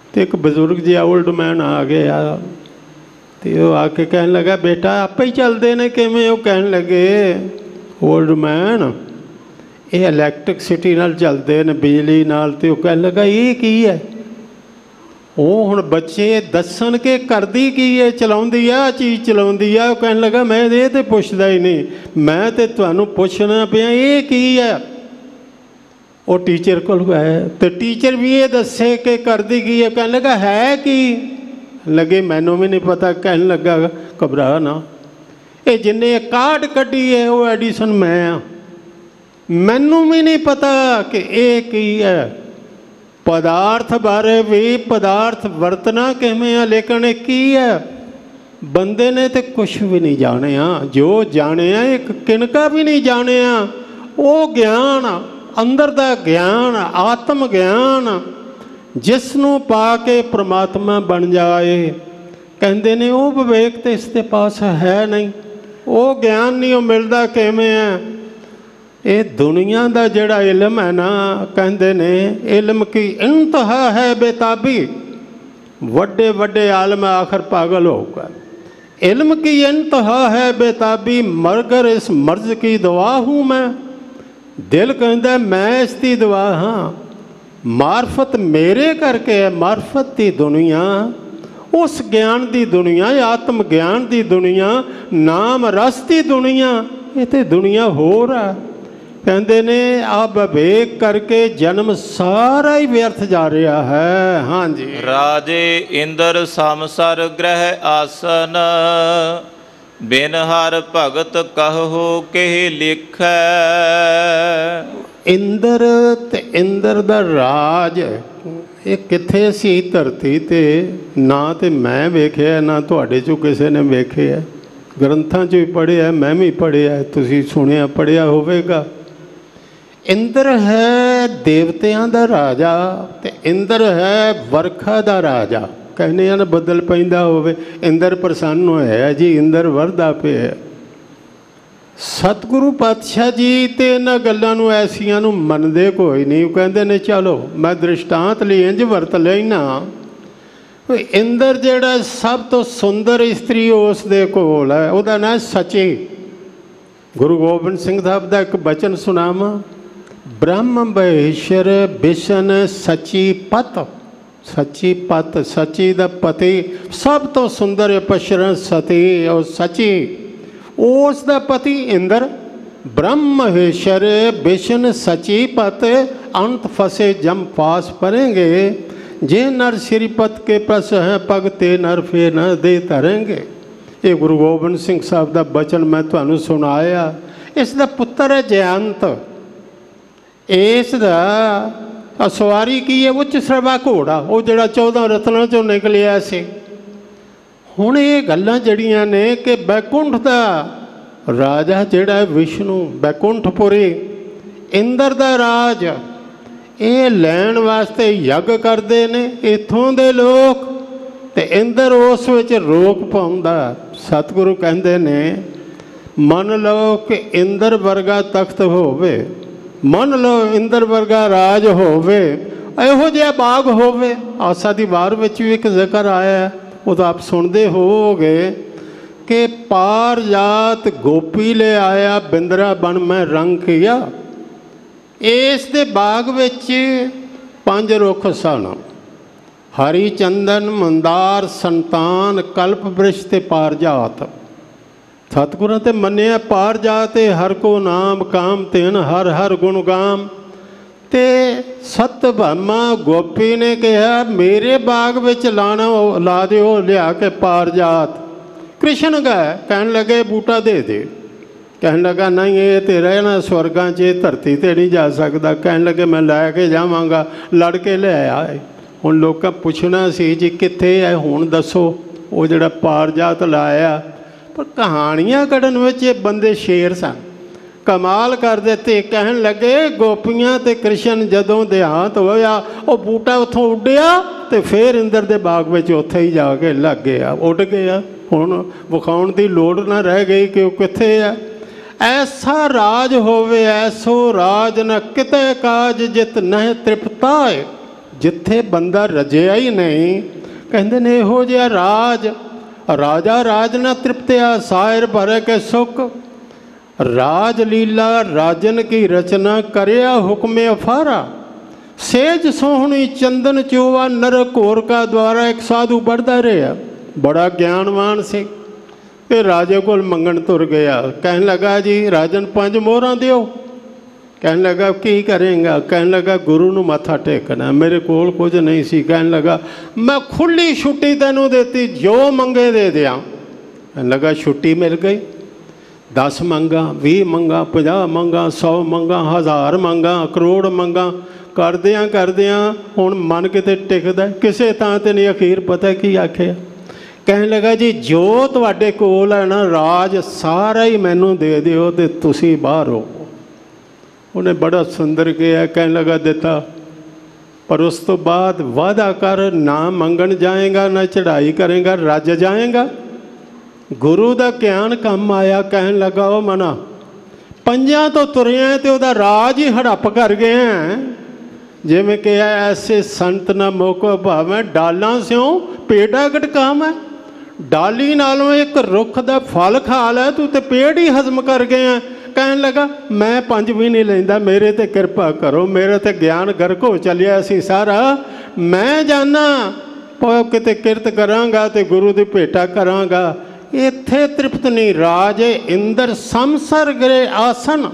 Speaker 1: ਅਤੇ ਇੱਕ ਬਜ਼ੁਰਗ ਜਿਹਾ ਓਲਡ ਮੈਨ ਆ ਗਿਆ ਅਤੇ ਉਹ ਆ ਕੇ ਕਹਿਣ ਲੱਗਾ, ਬੇਟਾ ਆਪੇ ਹੀ ਚੱਲਦੇ ਨੇ ਕਿਵੇਂ? ਉਹ ਕਹਿਣ ਲੱਗੇ, ਓਲਡ ਮੈਨ ਇਹ ਇਲੈਕਟ੍ਰਿਕਸਿਟੀ ਨਾਲ ਚੱਲਦੇ ਨੇ, ਬਿਜਲੀ ਨਾਲ। ਅਤੇ ਉਹ ਕਹਿਣ ਲੱਗਾ, ਇਹ ਕੀ ਹੈ? ਉਹ ਹੁਣ ਬੱਚੇ ਦੱਸਣ ਕਿ ਕਰਦੀ ਕੀ ਹੈ, ਚਲਾਉਂਦੀ ਆ ਚੀਜ਼, ਚਲਾਉਂਦੀ ਆ। ਉਹ ਕਹਿਣ ਲੱਗਾ, ਮੈਂ ਇਹ ਤਾਂ ਪੁੱਛਦਾ ਹੀ ਨਹੀਂ, ਮੈਂ ਤਾਂ ਤੁਹਾਨੂੰ ਪੁੱਛਣਾ ਪਿਆ ਇਹ ਕੀ ਹੈ। ਉਹ ਟੀਚਰ ਕੋਲ ਗਏ ਅਤੇ ਟੀਚਰ ਵੀ ਇਹ ਦੱਸੇ ਕਿ ਕਰਦੀ ਕੀ ਹੈ। ਕਹਿਣ ਲੱਗਾ, ਹੈ ਕੀ? ਲੱਗੇ ਮੈਨੂੰ ਵੀ ਨਹੀਂ ਪਤਾ। ਕਹਿਣ ਲੱਗਾ, ਘਬਰਾ ਨਾ, ਇਹ ਜਿੰਨੇ ਕਾਢ ਕੱਢੀ ਹੈ ਉਹ ਐਡੀਸਨ ਮੈਂ ਆ, ਮੈਨੂੰ ਵੀ ਨਹੀਂ ਪਤਾ ਕਿ ਇਹ ਕੀ ਹੈ। ਪਦਾਰਥ ਬਾਰੇ ਵੀ, ਪਦਾਰਥ ਵਰਤਣਾ ਕਿਵੇਂ ਆ, ਲੇਕਿਨ ਇਹ ਕੀ ਹੈ? ਬੰਦੇ ਨੇ ਤਾਂ ਕੁਛ ਵੀ ਨਹੀਂ ਜਾਣਿਆ। ਜੋ ਜਾਣਿਆ ਇੱਕ ਕਿਣਕਾ ਵੀ ਨਹੀਂ ਜਾਣਿਆ। ਉਹ ਗਿਆਨ, ਅੰਦਰ ਦਾ ਗਿਆਨ, ਆਤਮ ਗਿਆਨ, ਜਿਸ ਨੂੰ ਪਾ ਕੇ ਪ੍ਰਮਾਤਮਾ ਬਣ ਜਾਏ, ਕਹਿੰਦੇ ਨੇ ਉਹ ਵਿਵੇਕ ਤਾਂ ਇਸ ਦੇ ਪਾਸ ਹੈ ਨਹੀਂ। ਉਹ ਗਿਆਨ ਨਹੀਂ, ਉਹ ਮਿਲਦਾ ਕਿਵੇਂ ਹੈ? ਇਹ ਦੁਨੀਆ ਦਾ ਜਿਹੜਾ ਇਲਮ ਹੈ ਨਾ, ਕਹਿੰਦੇ ਨੇ ਇਲਮ ਕੀ ਇੰਤਹਾ ਹੈ ਬੇਤਾਬੀ। ਵੱਡੇ ਵੱਡੇ ਆਲਮ ਆਖਰ ਪਾਗਲ ਹੋ ਗਏ। इल्म की इंतहा है बेताबी, मगर इस मर्ज की दवा हूँ मैं। दिल कहता मैं इसकी दवा हाँ। मार्फत मेरे करके है, मार्फत की दुनिया, उस ज्ञान की दुनिया, आत्म ज्ञान की दुनिया, नाम रस की दुनिया, ये तो दुनिया हो रहा। कहते ने आ विवेक करके जन्म सारा ही व्यर्थ जा रहा है। हाँ जी। राजे
Speaker 2: इंद्र समसर ग्रह आसन, बिन हर भगत कहो के लिखै।
Speaker 1: इंद्र ते इंद्र दा राज ये किथे सी धरती ते, ना ते मैं वेखिया ना तुहाडे चों किसी ने वेखिया। ग्रंथां चों ही पढ़िया, मैं भी पढ़िया, तुसीं सुनिया पढ़िया होवेगा। इंद्र है देवतियां दा राजा ते इंद्र है वरखा दा राजा। कहने ना बदल पैंदा होवे, इंद्र प्रसन्न होया जी, इंद्र वरदा पिया। सतगुरु पातशाह जी तो इन्हां गल्लां नूं ऐसियां नूं मनदे कोई नहीं। कहंदे ने चलो मैं दृष्टांत लई इंज वरत लैना। इंद्र जिहड़ा सब तो सुंदर इस्त्री उस दे कोल है, उहदा नाम सची। गुरु गोबिंद सिंह साहब दा एक बचन सुनावां, ब्रह्म महेश्वर बिशन सची पत। सची पत, सची दा पति सब तो सुंदर पशरण सती और सची, उस दा पति इंद्र। ब्रह्म महेश्वर बिशन सची पत, अंत फसे जम पास परेंगे। जे नर श्रीपत के प्रस हैं, पग ते नर फे न दे तरेंगे। ये गुरु गोबिंद सिंह साहब दा बचन मैं तुहानूं सुनाया। इस दा पुत्र है जयंत। इस दा सवारी की है उच्च श्रवा घोड़ा, वो जड़ा 14 रत्नों चों निकलिया सी। हुण ये गल्लां जड़ियां ने कि बैकुंठ दा राजा जिहड़ा विष्णु, बैकुंठपुरी, इंद्र दा राज, ये लैण वास्ते यज्ञ करते ने इत्थों दे लोग, ते इंद्र उस विच रोक पाउंदा। सतगुरु कहंदे ने मन लो कि इंद्र वर्गा तख्त होवे, मन लो इंद्र वर्गा राज होवे, इहो जिहा बाग होवे। आसा दी वार विच भी एक जिक्र आया, वो तो आप सुनते होगे कि पार जात गोपी ले आया, बिंदरा बन में रंग किया। इस दे बाग विच 5 रुख सन, हरी चंदन, मंदार, संतान, कल्प वृक्ष ते पारजात। सतगुरां ते मन्निया पारजात हर को नाम, काम तेन हर हर गुण गाम। ते सतभामा गोपी ने कहा मेरे बाग विच लाना ला दिओ लिया के पारजात। कृष्ण गए कहन लगे बूटा दे दे। कहन लगा नहीं ये तो रहना स्वर्गां च, धरती ते नहीं जा सकता। कहन लगे मैं लैके जावांगा, लड़के ले आए। हुण लोकां पुछना सी जी कित्थे है, हुण दसो। वो जिहड़ा पारजात लाया, पर कहानियां कढ़न विच बंदे शेर सन। कमाल कर दिते। कहन लगे गोपियां ते कृष्ण जदों देहांत होया वो बूटा उत्थों उड्डिया तो फिर इंद्र दे बाग में उत्थे ही जाके लग गया, उड़ गया। हुण विखाउण की लोड़ ना रह गई कि वो कित्थे है। ऐसा राज होवे ऐसो राज न किते काज जित नहीं तृप्ताए। जिथे बंदा रजिया ही नहीं कहते ने इहो जिहा राज। राजा राज न तृप्तिया सायर भरे के सुख। राज लीला राजन की रचना करया हुक्मे अफारा। सेज सोहनी चंदन चोवा नर घोर का द्वारा। एक साधु बढ़ता रहा, बड़ा ज्ञानवान से, ते राजे को मंगण तुर गया। कहने लगा जी राजन 5 मोहरां दिओ। कहने लगा की करेंगा। कहने लगा गुरु नूं मत्था टेकना। मेरे कोल कुछ नहीं सी। कहने लगा मैं खुली छुट्टी तैनूं देती, जो मंगे दे दियां। कहने लगा छुट्टी मिल गई। 10 मंगा, 20 मंगा, 50 मंगा, 100 मंगा, 1000 मंगा, करोड़ मंगा करदियां हुण मन किते टिकदा किसे थां ते नहीं। अखीर पता की आखिया। कहने लगा जी जो तुहाडे कोल है ना राज सारा ही मैनू दे दिओ ते तुसीं बाहर हो। उन्हें बड़ा सुंदर किया। कहने लगा दिता, पर उस तो बाद वादा कर ना मंगण जाएगा ना चढ़ाई करेगा, रज जाएगा। गुरु का ज्ञान कम आया। कहने लगा वो मना 5 तो तुरिया तो वह राज ही हड़प कर गए हैं। जिमें कि ऐसे संत ना मोको भावें डालां स्यों पेड़ा गटकाम है। डाली नालों एक रुख का फल खा लै तू तो पेड़ ही हजम कर गए हैं। कहने लगा मैं 5 भी नहीं लेंदा, मेरे ते कृपा करो, मेरे ते ज्ञान गर्क हो चलिया सी सारा। मैं जाना किते किरत करांगा ते गुरु की भेटा करांगा। इत्थे तृप्त नहीं। राज इंद्र समसर गृह आसन।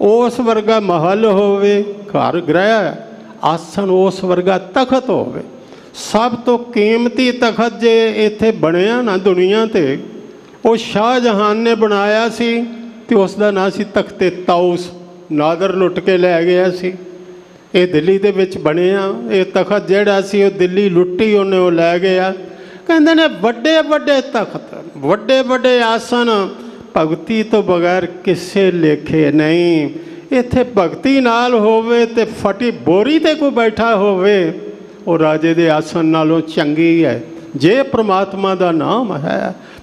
Speaker 1: उस वर्गा महल होवे, घर गृह आसन उस वर्गा तखत होवे। सब तो कीमती तखत जे इत्थे बनिया ना दुनिया ते वो शाहजहान ने बनाया सी तो उसका नाम सी तख्ते ताउस। नादर लुट के लै गया सी। ये दिल्ली दे विच बनिया। ये तखत जिहड़ा सी वो दिल्ली लुट्टी उन्हें वो लै गया। कहते ने वड्डे वड्डे तखत वड्डे वड्डे आसन भगती तो बगैर किसे लेखे नहीं। इत्थे भगती नाल होवे ते फटी बोरी ते कोई बैठा होवे वो राजे दे आसन नालों चंगी है। जे परमात्मा दा नाम है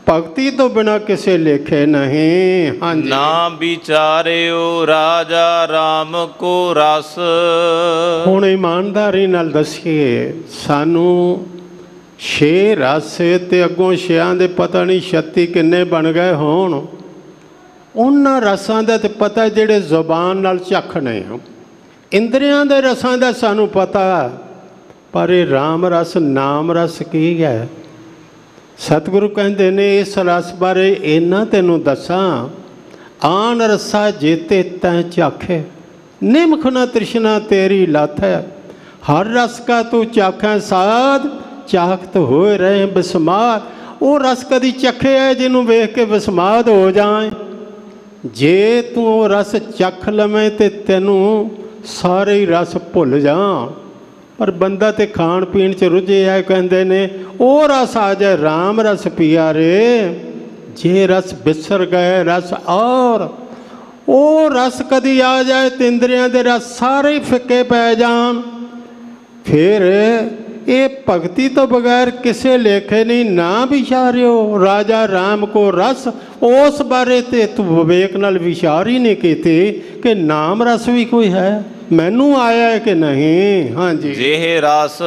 Speaker 1: भगती तो बिना किसे लेखे नहीं। हाँ जी।
Speaker 2: ना विचारियो राजा राम को रस।
Speaker 1: हुण ईमानदारी नाल दसीए सानू 6 रस ते अगों 6 दे पता नहीं 36 किन्ने बन गए होण। उन्हां रसां दा ते पता जिहड़े जुबान नाल चखने। इंद्रियां दे रसां दा सानू पता, पर ये राम रस नाम रस की है। सतगुरु कहते ने इस रस बारे इन्ना तेनों दसा। आन रसा जेते तैं चाखे, निमख न तृष्णा तेरी लाथ है। हर रस का तू चाखें साध, चाखत होए रहे बिस्माद। वो रस कदी चखे है जिन्हों वेख के बिस्माद हो जाए। जे तू वो रस चख लवें ते तेनों सारे ही रस भुल जा। पर बंदा तो खाण पीण च रुझे है। कहते ने वो रस आ जाए राम रस पिया रे। जे रस बिसर गए रस और वो रस कदी आ जाए तो इंद्रियां दे रस सारे फिके पै जान। फिर ये भगती तो बगैर किसे लेखे नहीं। ना विचारियो राजा राम को रस। उस बारे ते तू विवेक नाल विचार ही नहीं कीती कि नाम रस भी कोई है, मैनू आया है कि नहीं। हाँ जी।
Speaker 2: जेह रस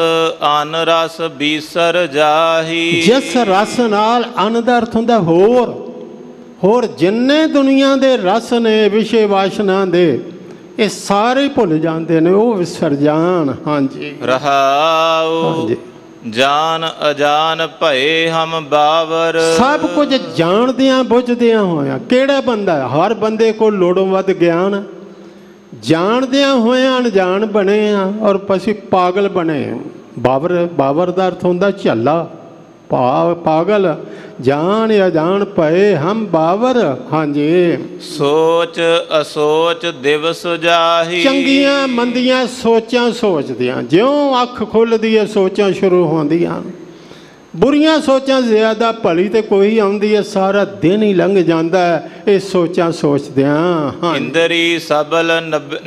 Speaker 2: अन रस बीसर जाही।
Speaker 1: जिस रस नाल अन दा अर्थ हुंदा होर जिन्ने दुनिया दे रस ने विषय वासना दे ये सारे भुल जाते हैं, वो विसर जान। हाँ जी।
Speaker 2: रहाओ
Speaker 1: हाँ जी।
Speaker 2: जान अजान भये हम बावर। सब
Speaker 1: कुछ जानदियां बुझदियां होया। केड़ा बंदा है? हर बंदे को लोड़ों वध ज्ञान। जानदियां होया अनजान बने और पसी पागल बने। बावर का अर्थ होंदा झल्ला, पागल। जान अजान भये हम बावर। हाँ जी।
Speaker 2: सोच असोच दिवस जाही।
Speaker 1: चंगियां मंदियां सोचां सोचदियां ज्यों अख खुलदी है सोचां शुरू होंदियां। बुरियां सोचां ज़्यादा, भली तो कोई आउंदी है, सारा दिन ही लंघ जाता है ये सोचां सोचदियां।
Speaker 2: इंद्री सबल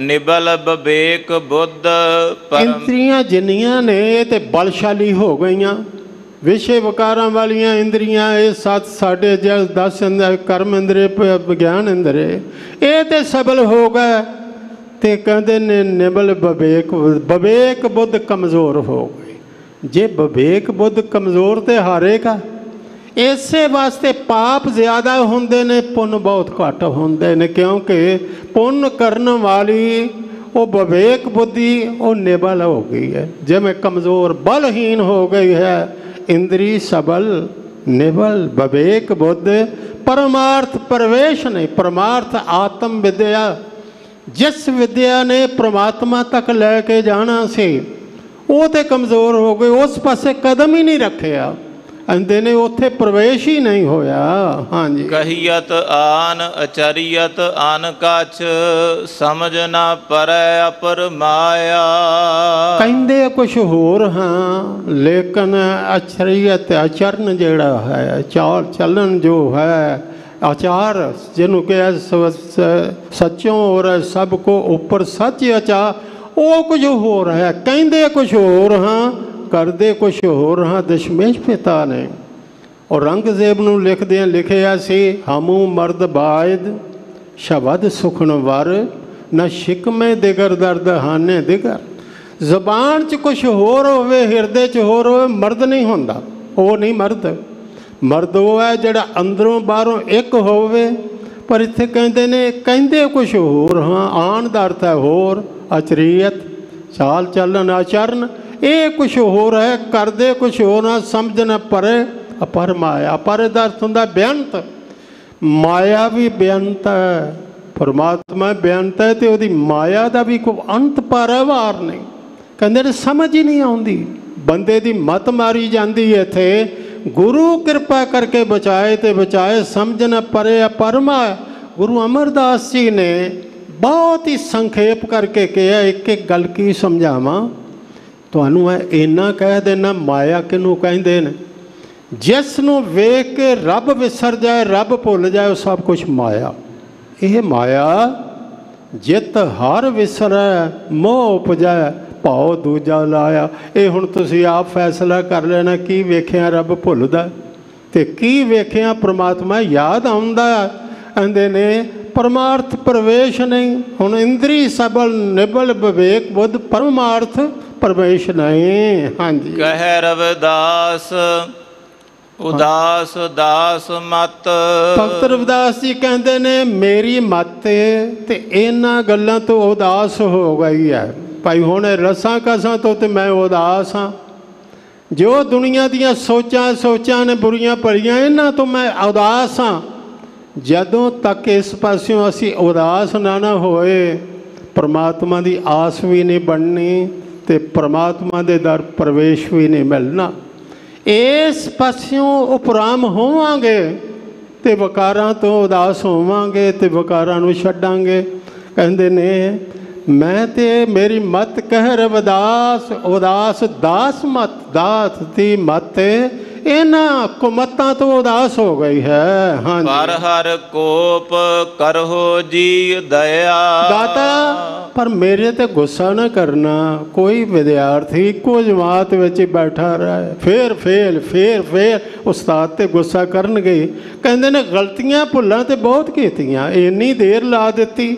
Speaker 2: निबल विवेक बुद्ध परम।
Speaker 1: इंद्रियां जिन्नियां ने ते बलशाली हो गईयां, विषय विकारां वालियां इंद्रियां, ये 7 साढ़े 10 कर्म इंद्रे विज्ञान इंद्रे, ये तो सबल हो गए। ते कहते ने निबल विवेक, विवेक बुद्ध कमज़ोर हो गई। जे विवेक बुद्ध कमज़ोर तो हारेगा। इसे वास्ते पाप ज़्यादा होंदे ने, पुण्य बहुत घट होंदे ने, क्योंकि पुण्य करने वाली वो विवेक बुद्धि वो निबल हो गई है, जिमें कमज़ोर बलहीन हो गई है। इंद्री सबल निबल विवेक बुद्ध परमार्थ प्रवेश नहीं। परमार्थ आत्म विद्या, जिस विद्या ने परमात्मा तक लैके जाना सी, वो तो कमज़ोर हो गए, उस पासे कदम ही नहीं रखिया, अंदे ने उत्थे प्रवेश ही नहीं होया। हाँ जी।
Speaker 2: कहियत आन अचरियत आन कछ, समझ ना परै अपर माया।
Speaker 1: कहते कुछ होर हाँ, लेकिन अचरियत आचरण जेड़ा है, चाल चलन जो है, आचार जिन्हों कहा सच्चों और सबको ऊपर सच आचार, वो कुछ हो रहा है। कहते कुछ होर हाँ, करते कुछ होर हाँ। दशमेश पिता ने और औरंगजेब नूं लिखदे लिखिया सी, हमू मर्द बायद शबद सुखन वर, न शिकमे दिगर दर्द हाने दिगर। जबान च कुछ होर होवे, हिरदे च होर होवे, मर्द नहीं होंदा। वो नहीं मर्द। मर्द वो है जिहड़ा अंदरों बाहरों एक होवे। पर इत्थे कहते ने कहते कुछ होर हाँ, आन दा अर्थ है होर, अचरीयत चाल चलन आचरण, ये कुछ होर है, करदे कुछ होर हाँ। समझ न परे अपर माया, पर दा अर्थ हुंदा बेअंत। माया भी बेअंत है, परमात्मा बेअंत है, तो वो माया का भी कोई अंत पारावार नहीं। कहते ने समझ ही नहीं आती, बंदे की मत मारी जाती है। इत्थे गुरु कृपा करके बचाए तो बचाए, समझ न परे अपरमा। गुरु अमरदास जी ने बहुत ही संखेप करके कहा, एक एक गल की समझावा तुहानू है। इन्ना कह देना, माया किनू कहते हैं? जिसनों वेख के रब विसर जाए, रब भुल जाए, वो सब कुछ माया। यह माया जित हर विसरै, मोह उपजै भाव दूजा लाया। ये हुण तुसीं आप फैसला कर लेना, की वेख्या रब भुलदा ते की वेख्या परमात्मा याद आउंदा। आंदे ने परमार्थ प्रवेश नहीं। हुण इंद्री सबल निबल विवेक बुद्ध, परमार्थ प्रवेश नहीं। हाँ जी।
Speaker 2: कह रविदास उदास दास मत।
Speaker 1: भगत रविदास जी कहते ने मेरी मत ते इन्हां गल्लां तो उदास हो गई है। भाई हुण रसां कसां तो मैं उदास हाँ। जो दुनिया दियां सोचां ने बुरियां भलियां, इन्हां तो मैं उदास हाँ। जदों तक इस पासों असी उदास ना होए, परमात्मा की आस भी नहीं बननी ते परमात्मा दे दर प्रवेश भी नहीं मिलना। इस पासों उपराम होवांगे ते वकारां तो उदास होवांगे ते वकारां नूं छड्डांगे। कहंदे ने मैं ते मेरी मत कह रविदास उदास दास मत, दास दी मत इन्हां कुमतां तो उदास हो गई है। हाँ
Speaker 2: पर हर कोप करहो जी दया।
Speaker 1: दाता पर मेरे ते गुस्सा न करना। कोई विद्यार्थी इको जमात विच बैठा रहा, फिर फेल फिर फेल, उस्ताद ते गुस्सा करनगे। कहंदे ने गलतियां भुल्लां ते बहुत कीतियां, इन्नी देर ला दित्ती।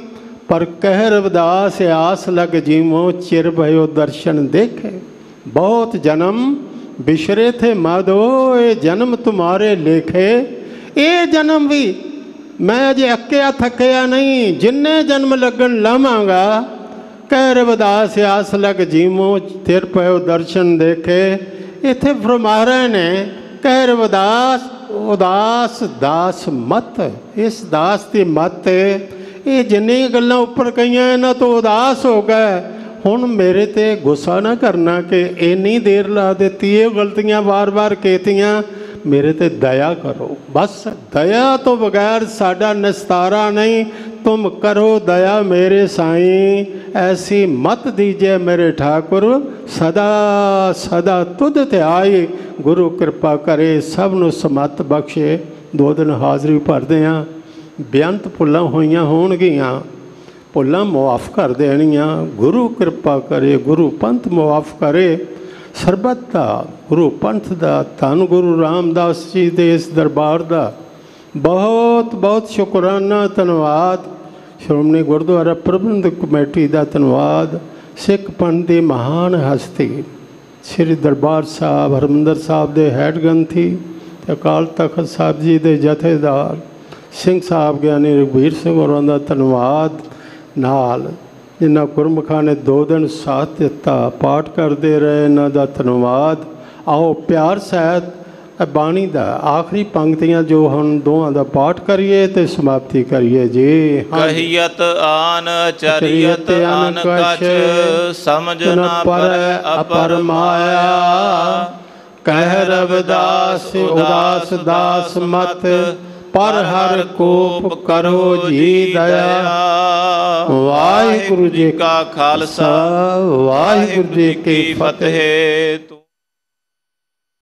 Speaker 1: पर कह रविदास आस लग जीवो, चिर भयो दर्शन देखे। बहुत जन्म बिछरे थे माधो, ये जन्म तुम्हारे लेखे। ये जन्म भी मैं अजे अक्या थकया नहीं, जिन्ने जन्म लगन लवांगा। कह रविदास आस लग जीवो, चिर भयो दर्शन देखे। इत्थे फरमा रहे ने कह रविदास उदास दास मत। इस दास की मत ये जिन्नी गल्लां उपर कईयां इन्हां तो उदास हो गए। हुण मेरे ते गुस्सा ना करना कि इन्नी देर ला दित्ती, ये गलतियां बार बार कीतियां। मेरे ते दया करो। बस दया तो बगैर साडा निस्तारा नहीं। तुम करो दया मेरे साईं, ऐसी मत दीजिए मेरे ठाकुर, सदा सदा तुद ते आई। गुरु कृपा करे सब नूं समत बख्शे। 2 दिन हाज़री भरदे हां, बेअंत भुल्लां होईयां होणगीਆਂ, भुल्लां मुआफ़ कर देणीਆਂ। गुरु कृपा करे, गुरु पंथ मुआफ़ करे। सरबत का गुरु पंथ का धन गुरु रामदास जी के इस दरबार का बहुत बहुत शुकराना धन्यवाद। श्रोमणी गुरुद्वारा प्रबंधक कमेटी का धन्यवाद। सिख पंथ की महान हस्ती श्री दरबार साहब हरमंदर साहब के हैड ग्रंथी अकाल तख्त साहब जी के जथेदार सिंह साहब ज्ञानी रघुवीर सिंह होरां दा धन्यवाद। नाल जिन्होंने गुरमुखां ने 2 दिन साथ दिता, पाठ करते रहे, इन्हां दा धन्यवाद। आओ प्यार सहित बाणी दा आखिरी पंक्तियां जो हम दोवां दा पाठ करिए ते समाप्ति करिए जी।
Speaker 2: कहियत आन चरियत आन कछ, समझ न पर अपर माया।
Speaker 1: कह रविदास उदास दास मत, पर हर कोप करो जी दया। वाहिगुरु जी का खालसा, वाहिगुरु जी की फतेह।